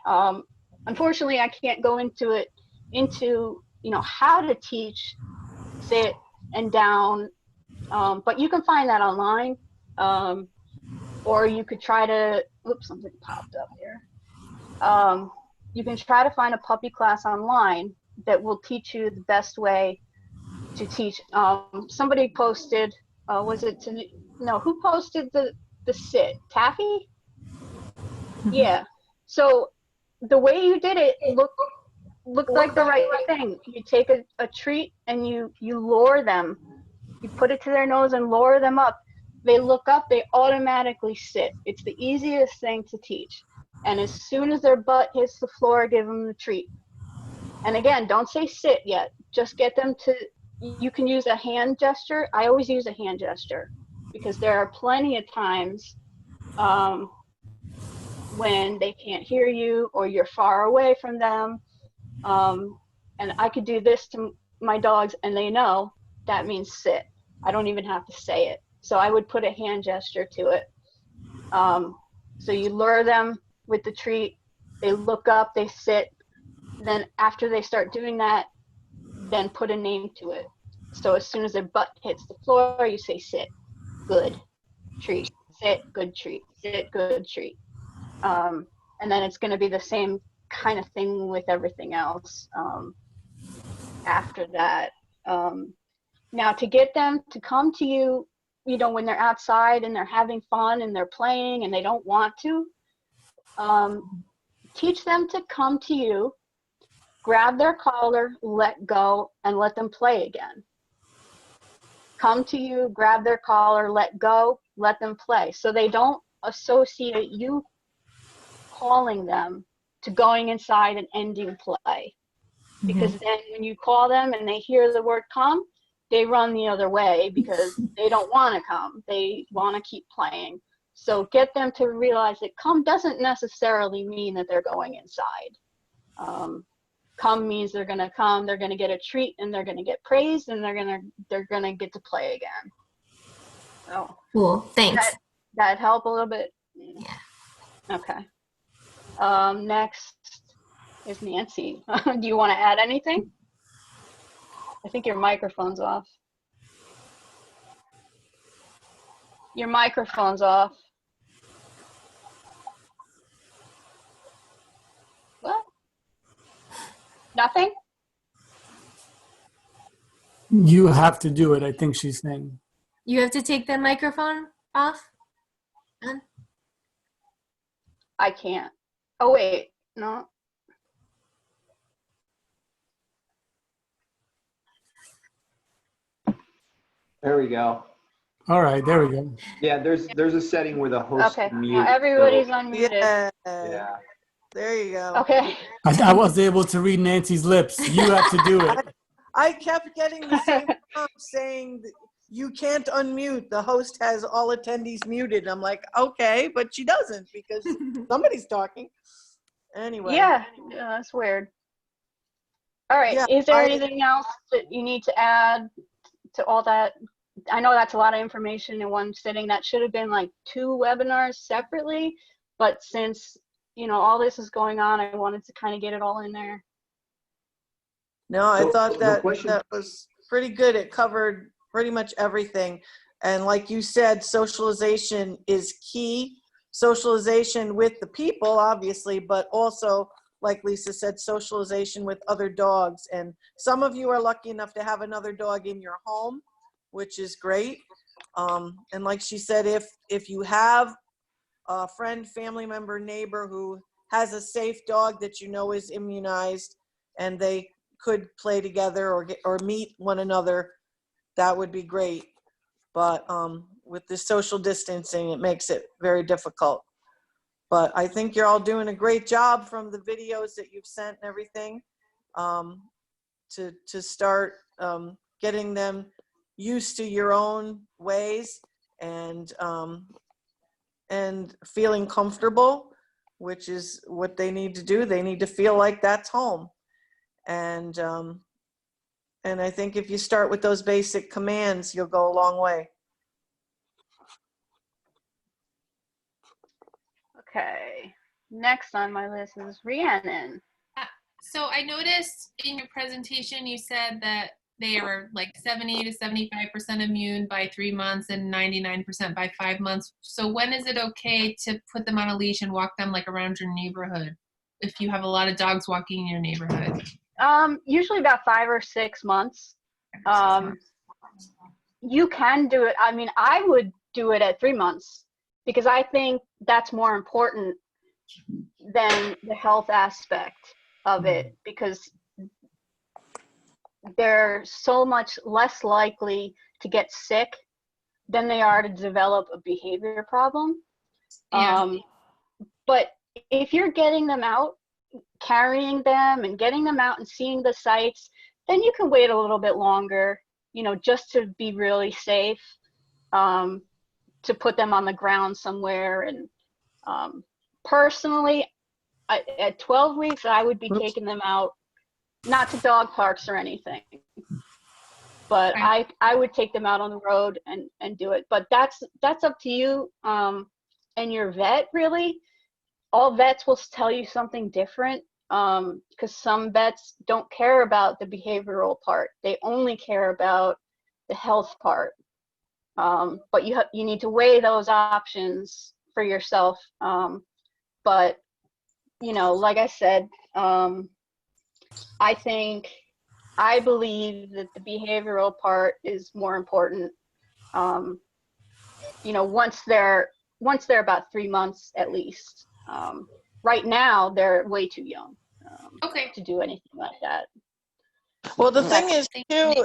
Unfortunately, I can't go into how to teach sit and down, but you can find that online. Or you could try to, oops, something popped up here. You can try to find a puppy class online that will teach you the best way to teach. Somebody posted, who posted the sit? Taffy? Yeah. So the way you did it looked like the right thing. You take a treat and you lure them. You put it to their nose and lure them up. They look up, they automatically sit. It's the easiest thing to teach. And as soon as their butt hits the floor, give them the treat. And again, don't say sit yet. Just get them to, you can use a hand gesture. I always use a hand gesture because there are plenty of times when they can't hear you or you're far away from them. And I could do this to my dogs and they know that means sit. I don't even have to say it. So I would put a hand gesture to it. So you lure them with the treat, they look up, they sit. Then after they start doing that, then put a name to it. So as soon as their butt hits the floor, you say sit, good treat, sit, good treat, sit, good treat. And then it's going to be the same kind of thing with everything else after that. Now to get them to come to you, when they're outside and they're having fun and they're playing and they don't want to, teach them to come to you, grab their collar, let go, and let them play again. Come to you, grab their collar, let go, let them play. So they don't associate you calling them to going inside and ending play. Because then when you call them and they hear the word come, they run the other way because they don't want to come. They want to keep playing. So get them to realize that come doesn't necessarily mean that they're going inside. Come means they're going to come, they're going to get a treat, and they're going to get praised, and they're going to get to play again. So Cool. Thanks. That help a little bit? Yeah. Okay. Next is Nancy. Do you want to add anything? I think your microphone's off. Your microphone's off. What? Nothing? You have to do it, I think she's saying. You have to take the microphone off? On? I can't. Oh, wait. No. There we go. All right, there we go. Yeah, there's a setting where the host Okay. mute. Now everybody's so- unmuted. Yeah. Yeah. There you go. Okay. I was able to read Nancy's lips. You have to do it. I kept getting the same prompt saying that you can't unmute. The host has all attendees muted. I'm like, okay, but she doesn't because somebody's talking. Anyway. Yeah, that's weird. All right. Yeah, Is there anything else that you need to add to all that. I know that's a lot of information in one sitting. That should have been like 2 webinars separately, but since, you know, all this is going on, I wanted to kind of get it all in there. No, I So, thought the that question- that was pretty good. It covered pretty much everything. And like you said, socialization is key. Socialization with the people, obviously, but also, like Lisa said, socialization with other dogs. And some of you are lucky enough to have another dog in your home, which is great. And like she said, if you have a friend, family member, neighbor who has a safe dog that you know is immunized and they could play together or meet one another, that would be great. But with the social distancing, it makes it very difficult. But I think you're all doing a great job from the videos that you've sent and everything, to start getting them used to your own ways and feeling comfortable, which is what they need to do. They need to feel like that's home. And I think if you start with those basic commands, you'll go a long way. Okay, next on my list is Rhiannon. So I noticed in your presentation you said that they are like 70 to 75% immune by 3 months and 99% by 5 months. So when is it okay to put them on a leash and walk them like around your neighborhood if you have a lot of dogs walking in your neighborhood? Usually about 5 or 6 months. You can do it. I mean, I would do it at 3 months because I think that's more important than the health aspect of it, because they're so much less likely to get sick than they are to develop a behavior problem. Yeah. But if you're getting them out, carrying them and getting them out and seeing the sights, then you can wait a little bit longer, you know, just to be really safe, to put them on the ground somewhere. And personally, at 12 weeks, I would be taking them out, not to dog parks or anything, but Right. I would take them out on the road and do it. But that's up to you and your vet, really. All vets will tell you something different, because some vets don't care about the behavioral part. They only care about the health part. But you need to weigh those options for yourself. But, you know, like I said, I believe that the behavioral part is more important. You know, once they're about 3 months at least. Right now, they're way too young Okay. to do anything like that. Well, the thing is Thank too, you.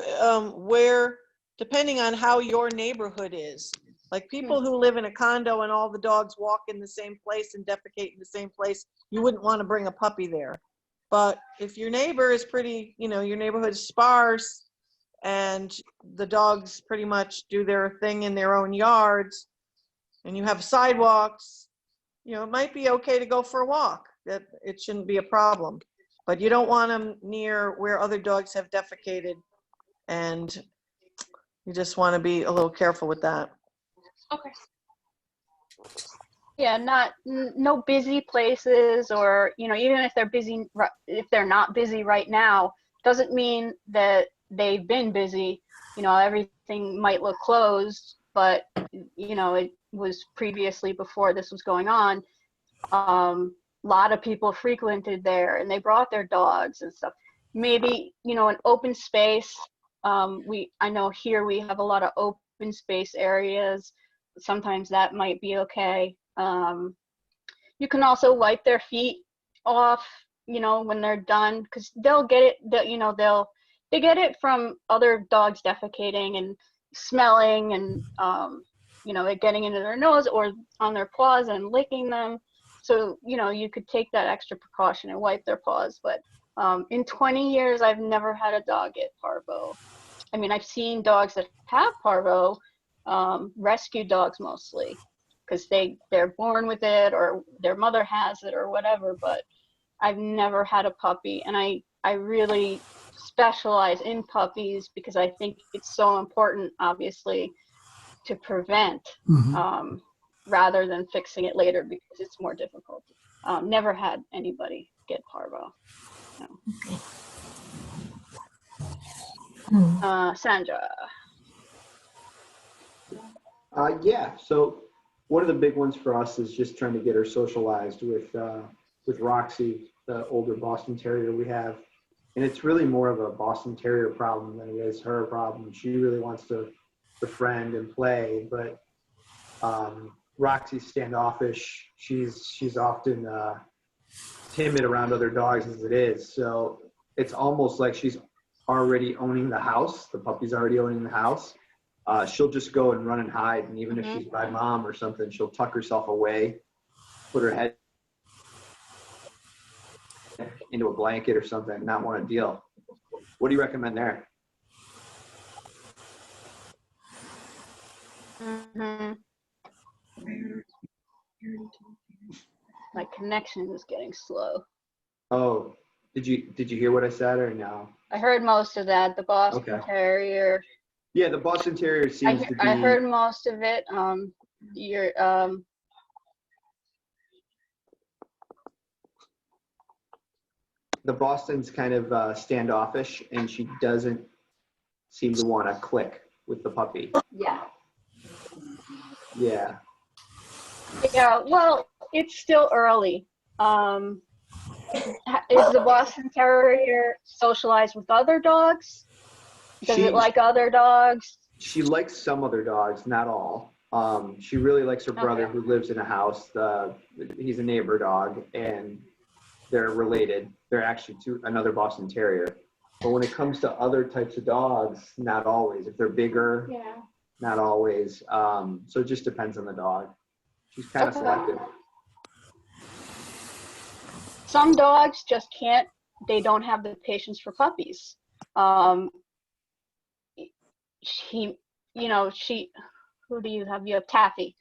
where, depending on how your neighborhood is, like people who live in a condo and all the dogs walk in the same place and defecate in the same place, you wouldn't want to bring a puppy there. But if your neighbor is pretty, you know, your neighborhood is sparse and the dogs pretty much do their thing in their own yards and you have sidewalks, you know, it might be okay to go for a walk. That it shouldn't be a problem. But you don't want them near where other dogs have defecated, and you just want to be a little careful with that. Okay. Yeah, no busy places, or, you know, even if they're busy, if they're not busy right now, doesn't mean that they've been busy. You know, everything might look closed, but, you know, it was previously before this was going on. A lot of people frequented there and they brought their dogs and stuff. Maybe, you know, an open space. I know here we have a lot of open space areas. Sometimes that might be okay. You can also wipe their feet off, you know, when they're done, because they'll get it, you know, they get it from other dogs defecating and smelling and, you know, it getting into their nose or on their paws and licking them. So, you know, you could take that extra precaution and wipe their paws. But in 20 years, I've never had a dog get parvo. I mean, I've seen dogs that have parvo, rescue dogs mostly, because they're born with it or their mother has it or whatever. But I've never had a puppy. And I really specialize in puppies because I think it's so important, obviously, to prevent rather than fixing it later because it's more difficult. Never had anybody get parvo. No. Sandra. Yeah, so one of the big ones for us is just trying to get her socialized with Roxy, the older Boston Terrier we have. And it's really more of a Boston Terrier problem than it is her problem. She really wants to befriend and play, but Roxy's standoffish. She's often timid around other dogs as it is. So it's almost like she's already owning the house. The puppy's already owning the house. She'll just go and run and hide. And even if she's by mom or something, she'll tuck herself away, put her head into a blanket or something, not want to deal. What do you recommend there? My connection is getting slow. Oh, did you hear what I said or no? I heard most of that. The Boston Terrier. Yeah, the Boston Terrier seems to be. I heard most of it. The Boston's kind of standoffish, and she doesn't seem to want to click with the puppy. Yeah. Yeah. Yeah, well, it's still early. Is the Boston Terrier socialized with other dogs? Does it like other dogs? She likes some other dogs, not all. She really likes her brother who lives in a house. He's a neighbor dog, and they're related. They're actually another Boston Terrier. But when it comes to other types of dogs, not always. If they're bigger, not always. So it just depends on the dog. She's kind of selective. Some dogs just can't. They don't have the patience for puppies. Who do you have? You have Taffy.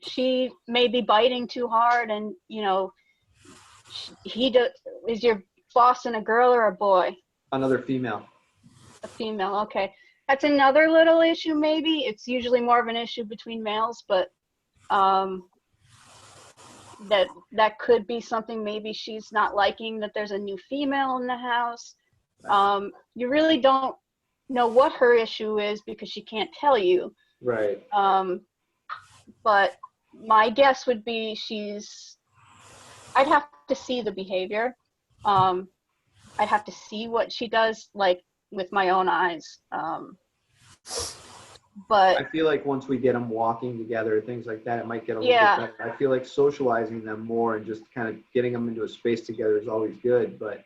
She may be biting too hard, and is your Boston a girl or a boy? Another female. A female, okay. That's another little issue maybe. It's usually more of an issue between males, but that could be something maybe she's not liking, that there's a new female in the house. You really don't know what her issue is because she can't tell you. Right. But my guess would be I'd have to see the behavior. I'd have to see what she does, like, with my own eyes. But I feel like once we get them walking together, things like that, it might get a little bit better. I feel like socializing them more and just kind of getting them into a space together is always good. But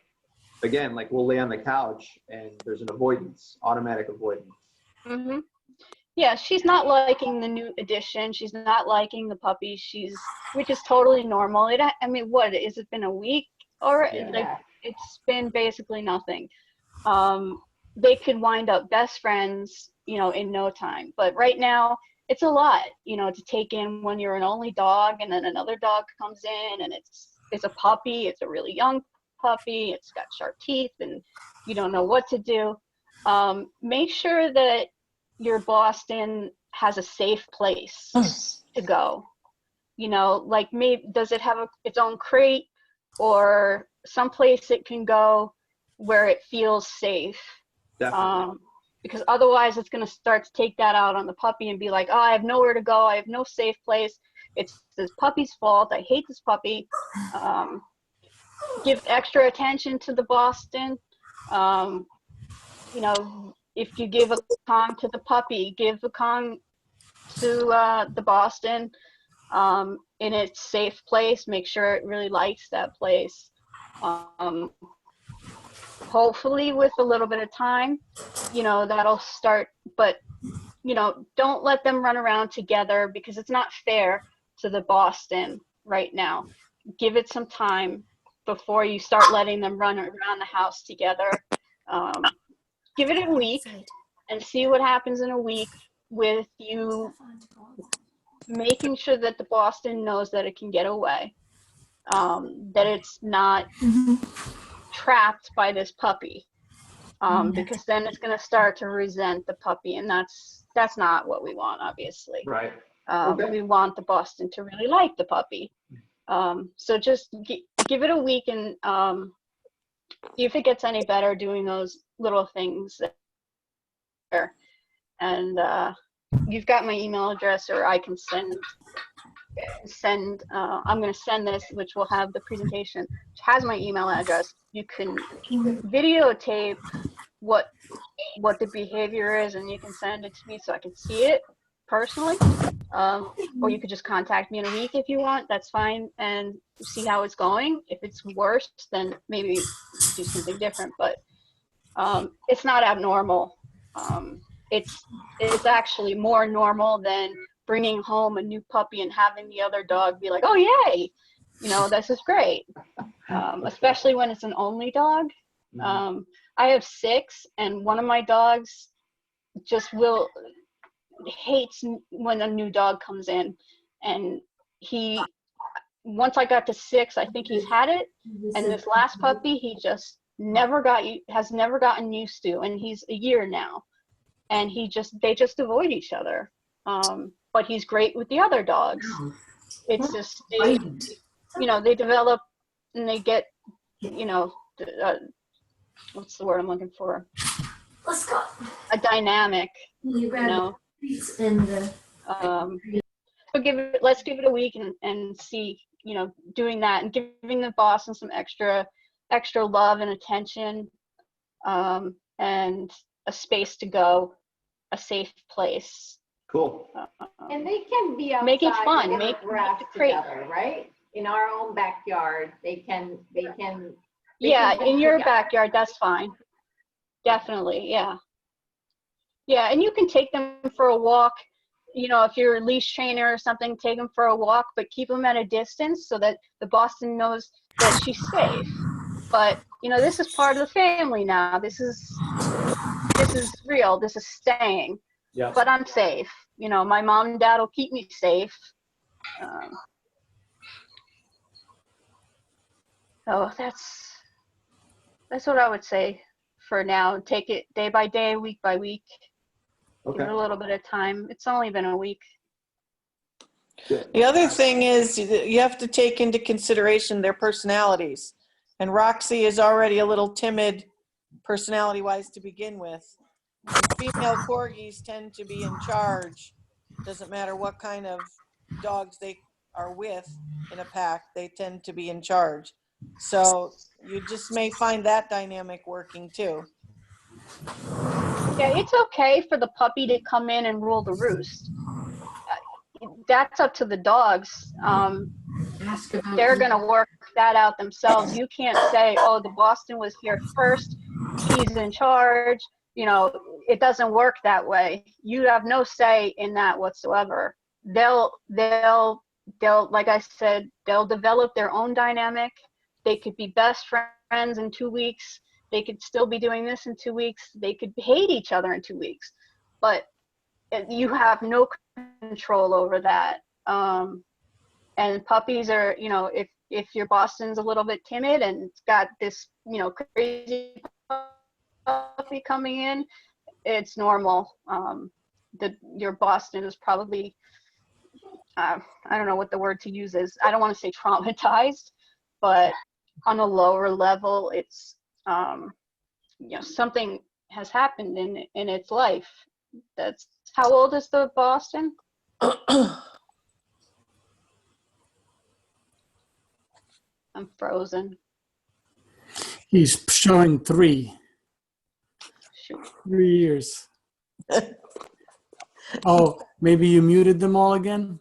again, like, we'll lay on the couch and there's an automatic avoidance. Mm-hmm. Yeah, she's not liking the new addition. She's not liking the puppy. Which is totally normal. What has it been, a week? Or it's been basically nothing. They could wind up best friends, in no time. But right now, it's a lot, to take in when you're an only dog and then another dog comes in and it's a puppy. It's a really young puppy. It's got sharp teeth and you don't know what to do. Make sure that your Boston has a safe place to go. Like, maybe does it have its own crate or someplace it can go where it feels safe? Definitely. Because otherwise it's going to start to take that out on the puppy and be like, oh, I have nowhere to go. I have no safe place. It's this puppy's fault. I hate this puppy. Give extra attention to the Boston. If you give a Kong to the puppy, give a Kong to the Boston in its safe place. Make sure it really likes that place. Hopefully with a little bit of time, that'll start, but, don't let them run around together because it's not fair to the Boston right now. Give it some time before you start letting them run around the house together. Give it a week and see what happens in a week with you making sure that the Boston knows that it can get away, that it's not trapped by this puppy, because then it's going to start to resent the puppy, and that's not what we want, obviously. Right. We want the Boston to really like the puppy. So just give it a week, and see if it gets any better doing those little things there. And you've got my email address, or I can send I'm going to send this, which will have the presentation, which has my email address. You can videotape what the behavior is, and you can send it to me so I can see it personally. Or you could just contact me in a week if you want. That's fine, and see how it's going. If it's worse, then maybe do something different. But it's not abnormal. It's actually more normal than bringing home a new puppy and having the other dog be like, "Oh yay, this is great." Especially when it's an only dog. I have 6, and one of my dogs just hates when a new dog comes in, and once I got to 6, I think he's had it, and this last puppy he just has never gotten used to, and he's a year now, and they just avoid each other. But he's great with the other dogs. It's just they develop, and they get what's the word I'm looking for? Let's go. A dynamic, So let's give it a week and see, doing that and giving the Boston some extra love and attention, and a space to go, a safe place. Cool. And they can be outside. Make it fun. And Make grass it great. together, right? In our own backyard, they can. Yeah, in your backyard, that's fine. Definitely, yeah. Yeah, and you can take them for a walk. If you're a leash trainer or something, take them for a walk, but keep them at a distance so that the Boston knows that she's safe. But this is part of the family now. This is real. This is staying. Yeah. But I'm safe. My mom and dad will keep me safe. So that's what I would say for now. Take it day by day, week by week. Okay. Give it a little bit of time. It's only been a week. The other thing is you have to take into consideration their personalities. And Roxy is already a little timid personality-wise to begin with. And female corgis tend to be in charge. Doesn't matter what kind of dogs they are with in a pack, they tend to be in charge. So you just may find that dynamic working too. Yeah, it's okay for the puppy to come in and rule the roost. That's up to the dogs. They're going to work that out themselves. You can't say, "Oh, the Boston was here first. He's in charge." It doesn't work that way. You have no say in that whatsoever. They'll like I said, they'll develop their own dynamic. They could be best friends in 2 weeks. They could still be doing this in 2 weeks. They could hate each other in 2 weeks, but you have no control over that. And puppies are, if your Boston's a little bit timid and it's got this, crazy puppy coming in, it's normal. Your Boston is probably, I don't know what the word to use is. I don't want to say traumatized, but on a lower level, it's, something has happened in its life. That's how old is the Boston? I'm frozen. He's showing 3. Shoot. 3 years. Oh, maybe you muted them all again?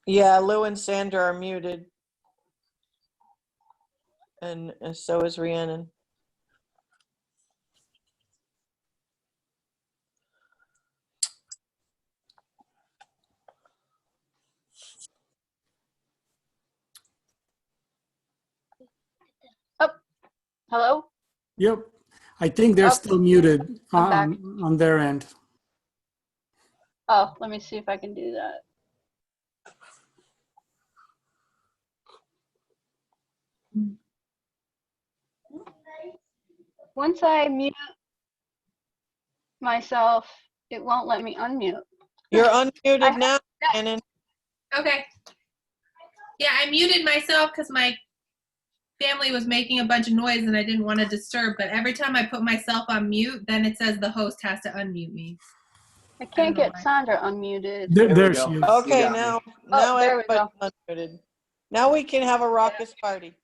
Yeah, Lou and Sandra are muted. And so is Rhiannon. Oh, hello? Yep. I think they're still muted I'm back. on their end. Oh, let me see if I can do that. Once I mute myself, it won't let me unmute. You're unmuted I- now, Shannon. Okay. Yeah, I muted myself because my family was making a bunch of noise and I didn't want to disturb, but every time I put myself on mute, then it says the host has to unmute me. I can't know get why. Sandra unmuted. There, we there go. she is. Okay, got me. now there we everybody's unmuted. Now we can have a raucous party.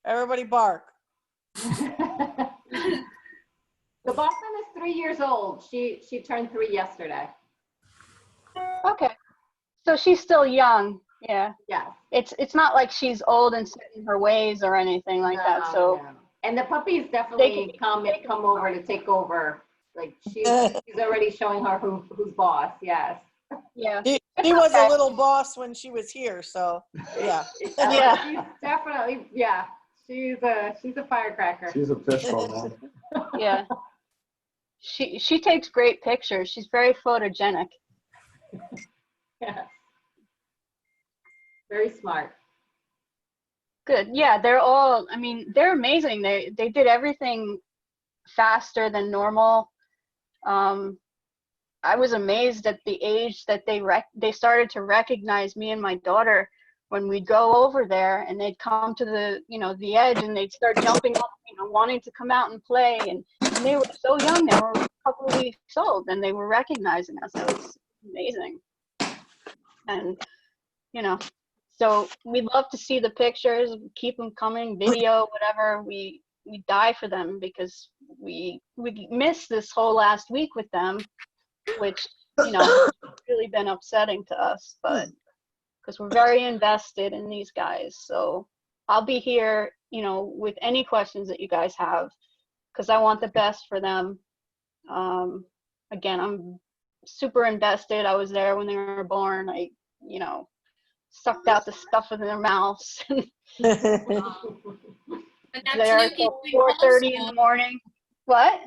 Everybody bark. The Boston is 3 years old. She turned 3 yesterday. Okay. So she's still young. Yeah. Yes. It's not like she's old and set in her ways or anything like that. No, So no. And the puppies definitely come over to take over. Like she's already showing her who's boss. Yes. yeah. She was a little boss when she was here, so yeah. Yeah. She's definitely, yeah. She's a firecracker. She's a fishbowl, man. Yeah. She takes great pictures. She's very photogenic. Yes. Very smart. Good. Yeah, they're all, I mean, they're amazing. They did everything faster than normal. I was amazed at the age that they started to recognize me and my daughter when we'd go over there, and they'd come to the edge and they'd start jumping up, wanting to come out and play. And they were so young, they were a couple of weeks old, and they were recognizing us. That was amazing. And, so we love to see the pictures, keep them coming, video, whatever. We die for them because we missed this whole last week with them, which, has really been upsetting to us, but because we're very invested in these guys. So I'll be here, with any questions that you guys have, because I want the best for them. Again, I'm super invested. I was there when they were born. I, sucked out the stuff in their mouths. And now There Tanuki's till doing 4:30 in the homeschool. morning. What?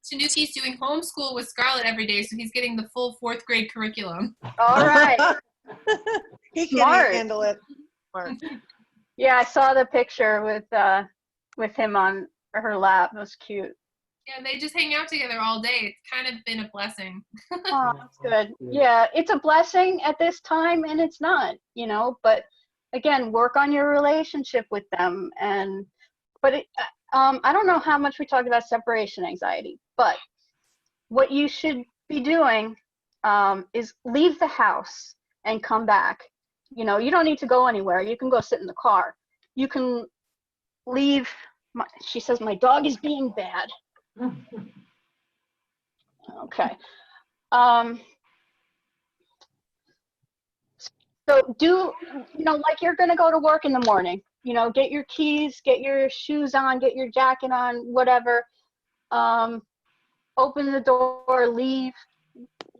Tanuki's doing homeschool with Scarlett every day, so he's getting the full 4th grade curriculum. All right. He Smart. can handle it. Smart. Yeah, I saw the picture with him on her lap. It was cute. Yeah, they just hang out together all day. It's kind of been a blessing. Oh, that's good. Yeah, it's a blessing at this time, and it's not, but again, work on your relationship with them. But I don't know how much we talked about separation anxiety, but what you should be doing is leave the house and come back. You don't need to go anywhere. You can go sit in the car. You can leave. She says, my dog is being bad. Okay. So do, like you're going to go to work in the morning, get your keys, get your shoes on, get your jacket on, whatever. Open the door, leave,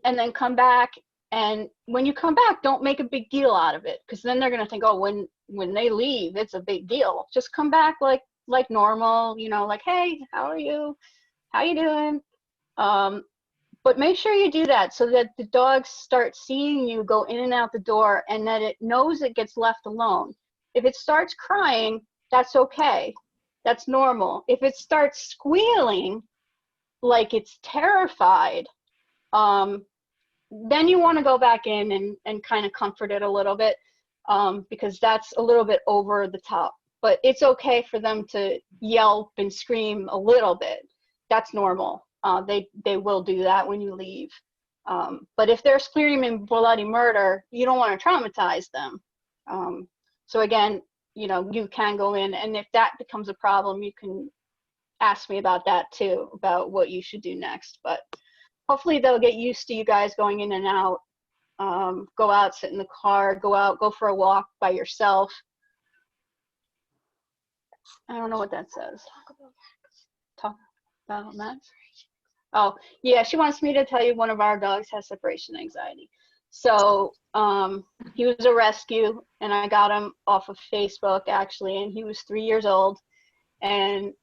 and then come back. And when you come back, don't make a big deal out of it, because then they're going to think, oh, when they leave, it's a big deal. Just come back like normal, like, hey, how are you? How you doing? But make sure you do that so that the dogs start seeing you go in and out the door, and that it knows it gets left alone. If it starts crying, that's okay. That's normal. If it starts squealing like it's terrified, then you want to go back in and kind of comfort it a little bit, because that's a little bit over the top. But it's okay for them to yelp and scream a little bit. That's normal. They will do that when you leave. But if they're screaming bloody murder, you don't want to traumatize them. So again, you can go in, and if that becomes a problem, you can ask me about that too, about what you should do next. But hopefully they'll get used to you guys going in and out. Go out, sit in the car, go for a walk by yourself. I don't know what that says. Talk about Max. Oh, yeah, she wants me to tell you one of our dogs has separation anxiety. So he was a rescue, and I got him off of Facebook, actually, and he was 3 years old. And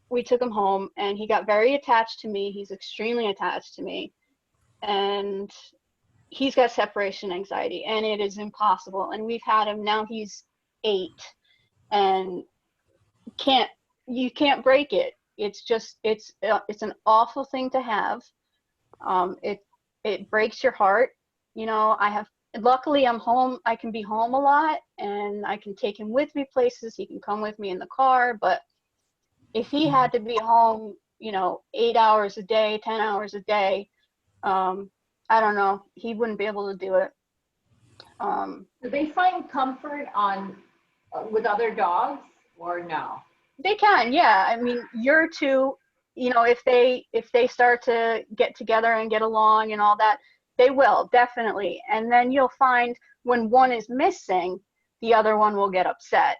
we took him home, and he got very attached to me. He's extremely attached to me. and he's got separation anxiety, and it is impossible. And we've had him now, he's 8, and you can't break it. It's just, it's an awful thing to have. It breaks your heart. You know, luckily I'm home, I can be home a lot, and I can take him with me places. He can come with me in the car, but if he had to be home, you know, 8 hours a day, 10 hours a day, I don't know, he wouldn't be able to do it. Do they find comfort with other dogs or no? They can, yeah. I mean, your two, you know, if they start to get together and get along and all that, they will, definitely. And then you'll find when one is missing, the other one will get upset.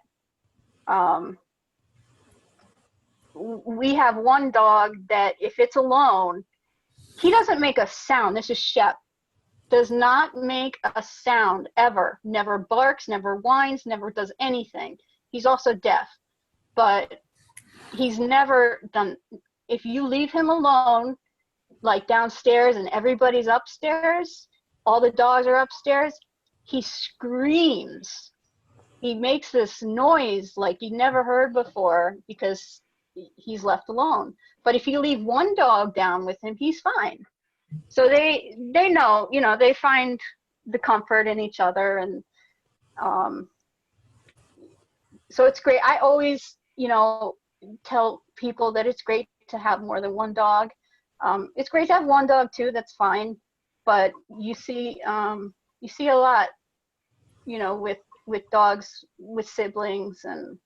We have one dog that if it's alone, he doesn't make a sound. This is Shep. Does not make a sound ever. Never barks, never whines, never does anything. He's also deaf, but he's never done, if you leave him alone, like downstairs and everybody's upstairs, all the dogs are upstairs, he screams. He makes this noise like you never heard before because he's left alone. But if you leave one dog down with him, he's fine. So they know, you know, they find the comfort in each other, and so it's great. I always, you know, tell people that it's great to have more than one dog. It's great to have one dog too, that's fine, but you see a lot, you know, with dogs with siblings, and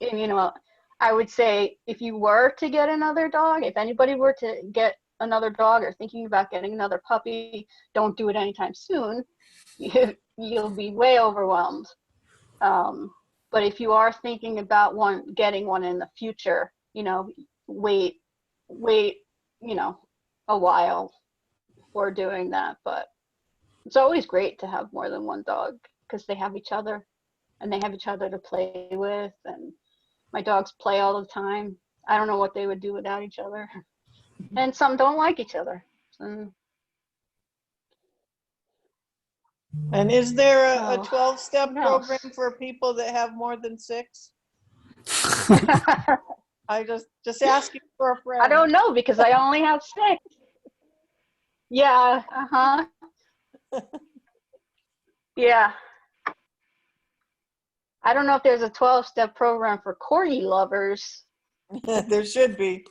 you know, I would say if you were to get another dog, if anybody were to get another dog or thinking about getting another puppy, don't do it anytime soon. You'll be way overwhelmed. But if you are thinking about getting one in the future, you know, wait, you know, a while before doing that. But it's always great to have more than one dog because they have each other, and they have each other to play with. And my dogs play all the time. I don't know what they would do without each other. And some don't like each other. So. And is there a Oh, 12-step no. program for people that have more than 6? I just asking for a friend. I don't know because I only have 6. Yeah, yeah. I don't know if there's a 12-step program for corgi lovers. There should be.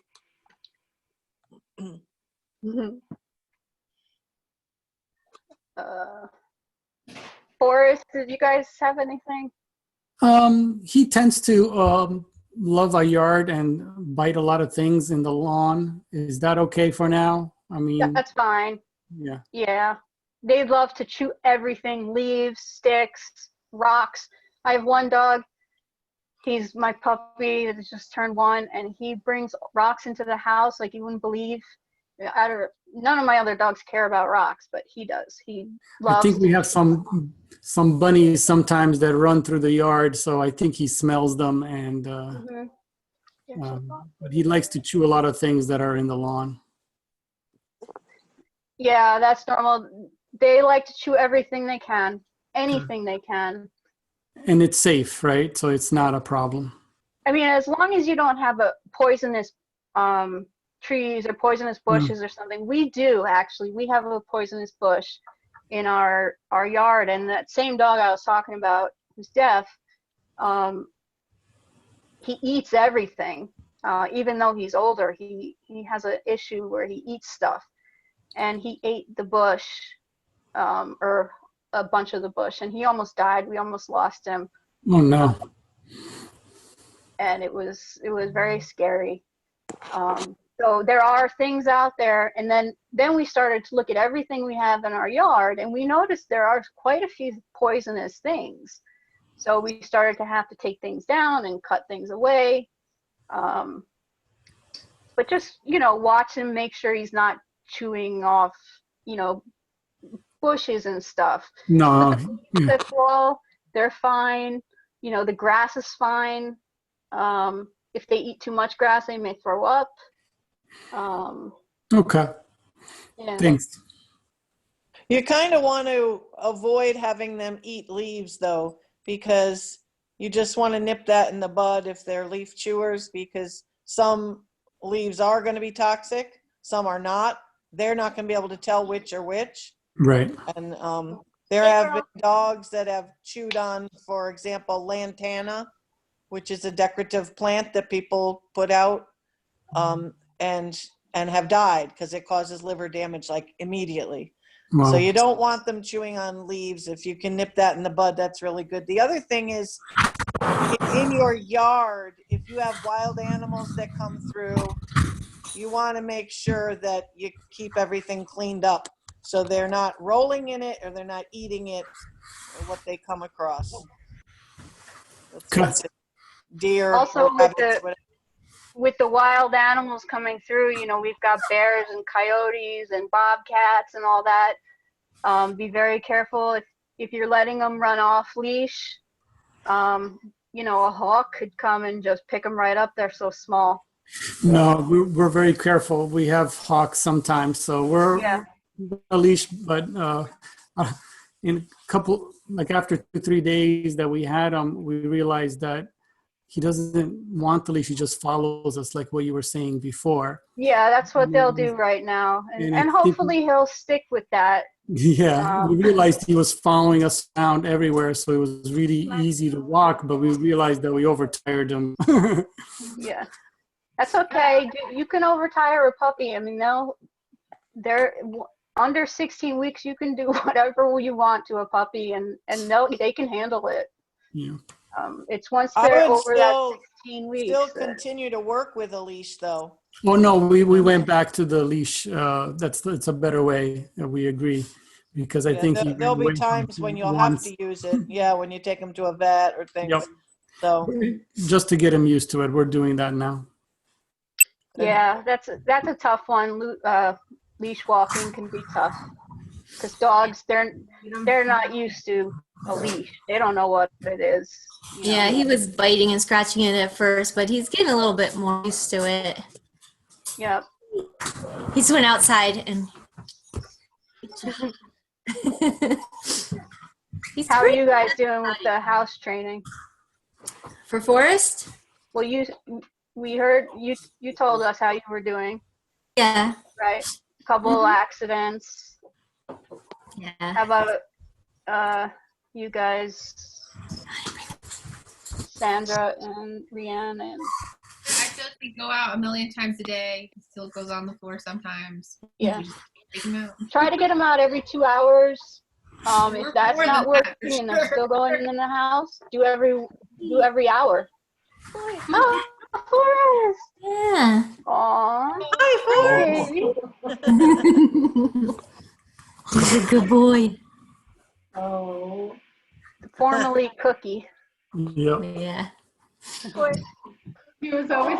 Boris, did you guys have anything? He tends to love our yard and bite a lot of things in the lawn. Is that okay for now? I mean, That's fine. yeah. Yeah. They love to chew everything, leaves, sticks, rocks. I have one dog. He's my puppy that just turned 1, and he brings rocks into the house like you wouldn't believe. None of my other dogs care about rocks, but he does. He loves. I think we have some bunnies sometimes that run through the yard, so I think he smells them, and but he likes to chew a lot of things that are in the lawn. Yeah, that's normal. They like to chew everything they can, anything they can. And it's safe, right? So it's not a problem. I mean, as long as you don't have a poisonous trees or poisonous bushes or something. We do, actually. We have a poisonous bush in our yard, and that same dog I was talking about who's deaf, he eats everything. Even though he's older, he has an issue where he eats stuff, and he ate the bush, or a bunch of the bush, and he almost died. We almost lost him. Oh no. And it was very scary. So there are things out there, and then we started to look at everything we have in our yard, and we noticed there are quite a few poisonous things. So we started to have to take things down and cut things away. But just, watch him, make sure he's not chewing off, bushes and stuff. No. They fall, they're fine. The grass is fine. If they eat too much grass, they may throw up. Okay. Yeah. Thanks. You kind of want to avoid having them eat leaves though, because you just want to nip that in the bud if they're leaf chewers, because some leaves are going to be toxic, some are not. They're not going to be able to tell which are which. Right. And there have been dogs that have chewed on, for example, lantana, which is a decorative plant that people put out, and have died because it causes liver damage like immediately. Wow. So you don't want them chewing on leaves. If you can nip that in the bud, that's really good. The other thing is, in your yard, if you have wild animals that come through, you want to make sure that you keep everything cleaned up so they're not rolling in it or they're not eating it or what they come across. That's deer, Also, rabbits, whatever. with the wild animals coming through, you know, we've got bears and coyotes and bobcats and all that. Be very careful if you're letting them run off leash. You know, a hawk could come and just pick them right up. They're so small. No, we're very careful. We have hawks sometimes, so we're a leash, but in a couple, like after 2-3 days that we had him, we realized that he doesn't want the leash. He just follows us, like what you were saying before. Yeah, that's what they'll do right now. And hopefully he'll stick with that. Yeah, we realized he was following us around everywhere, so it was really easy to walk, but we realized that we overtired him. Yeah, that's okay. You can overtire a puppy. I mean, they're under 16 weeks. You can do whatever you want to a puppy, and they can handle it. Yeah. It's once they're over that 16 weeks. Still continue to work with a leash, though. Oh no, we went back to the leash. It's a better way. We agree, because I think there'll be times when you'll have to use it. Yeah, when you take them to a vet or things. Yep. So just to get him used to it, we're doing that now. Yeah, that's a tough one. Leash walking can be tough because dogs they're not used to a leash. They don't know what it is. Yeah, he was biting and scratching it at first, but he's getting a little bit more used to it. Yep. He just went outside and. How are you guys doing with the house training? For Forrest? Well, we heard you told us how you were doing. Yeah. Right. A couple of accidents. Yeah. How about you guys, Sandra and Rianne and. I feel like we go out a million times a day. He still goes on the floor sometimes. Yeah. Take him out. Try to get them out every 2 hours. If that's more not than working that, for and they're sure. still going in the house, do every hour. Oh, Forrest! Yeah. Aw. Hi, Forrest. He's a good boy. Oh. Formerly Cookie. Yep. Yeah. He was always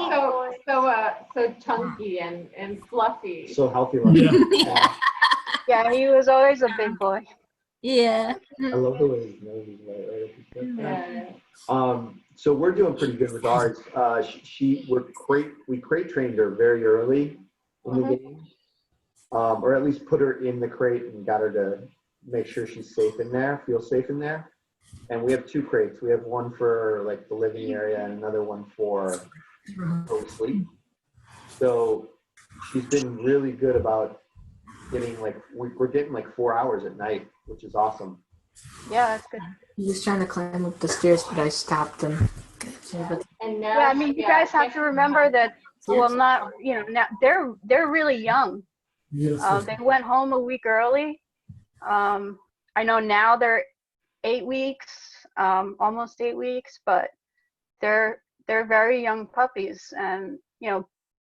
so chunky and fluffy. So healthy. Yeah. Yeah, he was always a big boy. Yeah. I love the way his nose is right up his chest. Yeah. So we're doing pretty good with ours. We crate trained her very early in the game, or at least put her in the crate and got her to make sure she's safe in there, feel safe in there. And we have 2 crates. We have one for like the living area and another one for sleep. So she's been really good about getting we're getting 4 hours at night, which is awesome. Yeah, that's good. He was trying to climb up the stairs, but I stopped him. And now, Yeah, I mean, you guys have to remember that. Well, not now they're really young. Yes. They went home a week early. I know now they're 8 weeks, almost 8 weeks, but they're very young puppies, and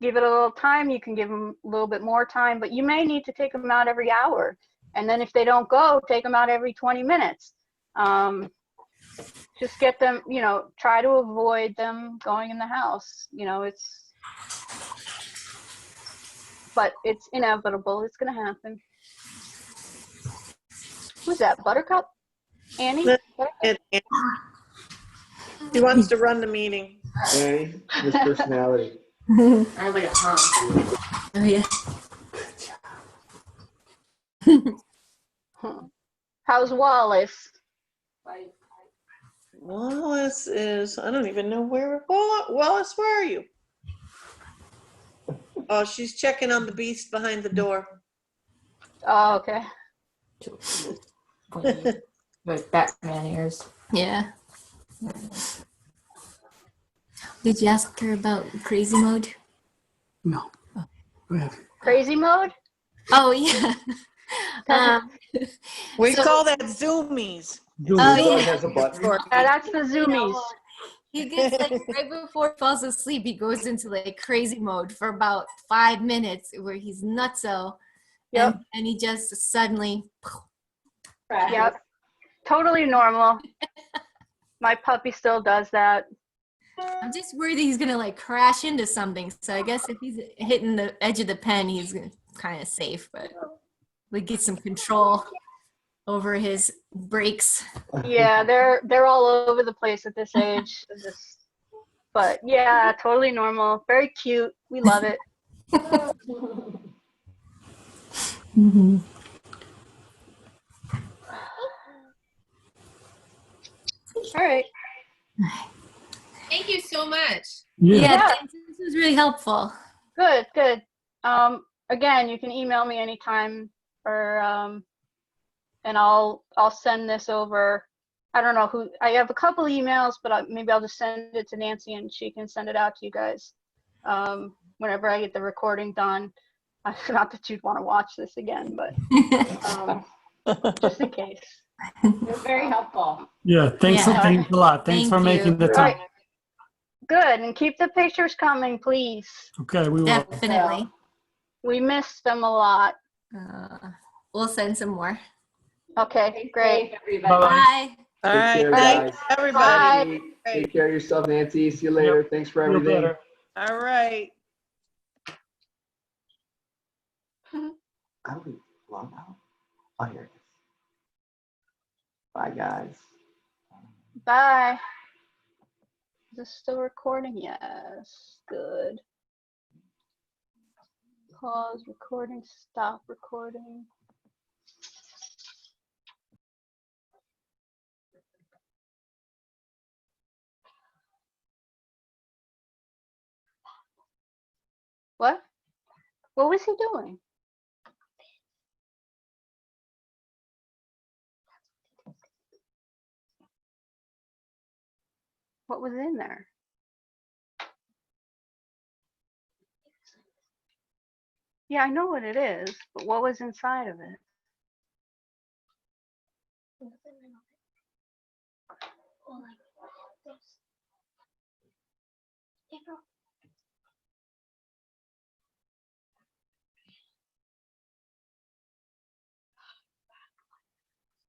give it a little time. You can give them a little bit more time, but you may need to take them out every hour, and then if they don't go, take them out every 20 minutes. Just get them, try to avoid them going in the house. But it's inevitable. It's going to happen. Who's that, Buttercup? Annie? He wants to run the meeting. Annie, Miss Personality. I was like, huh. Oh yeah. How's Wallace? Wallace is, I don't even know where, Wallace, where are you? Oh, she's checking on the beast behind the door. Oh, okay. Like Batman ears. Yeah. Did you ask her about crazy mode? No. Go ahead. Crazy mode? Oh, yeah. We So- call that zoomies. Oh, It yeah. has a button. That's the zoomies. He gets like right before he falls asleep, he goes into like crazy mode for about 5 minutes where he's nutso. Yep. And he just suddenly. Yep. Totally normal. My puppy still does that. I'm just worried that he's gonna like crash into something. So I guess if he's hitting the edge of the pen, he's kind of safe. But we get some control over his brakes. Yeah, they're all over the place at this age. But yeah, totally normal. Very cute. We love it. Mm-hmm. All right. Thank you so much. Yeah, thanks. This was really helpful. Good, good. Again, you can email me anytime, or and I'll send this over. I don't know who. I have a couple emails, but maybe I'll just send it to Nancy and she can send it out to you guys whenever I get the recording done. Not that you'd want to watch this again, but just in case. You're very helpful. Yeah, thanks, Yeah. thanks a lot. Thanks Thank for making you. the All time. right. Good, and keep the pictures coming, please. Okay, we will. Definitely. We missed them a lot. We'll send some more. Okay, great. Everybody. Bye. All Take right, care, thanks, guys. everybody. Bye. Take care of yourself, Nancy. See you later. Thanks for Feel everything. better. All right. I don't think log out. Oh, here it is. Bye, guys. Bye. Is this still recording? Yes. Good. Pause recording. Stop recording. What? What was he doing? What was in there? Yeah, I know what it is, but what was inside of it? Or like this. April.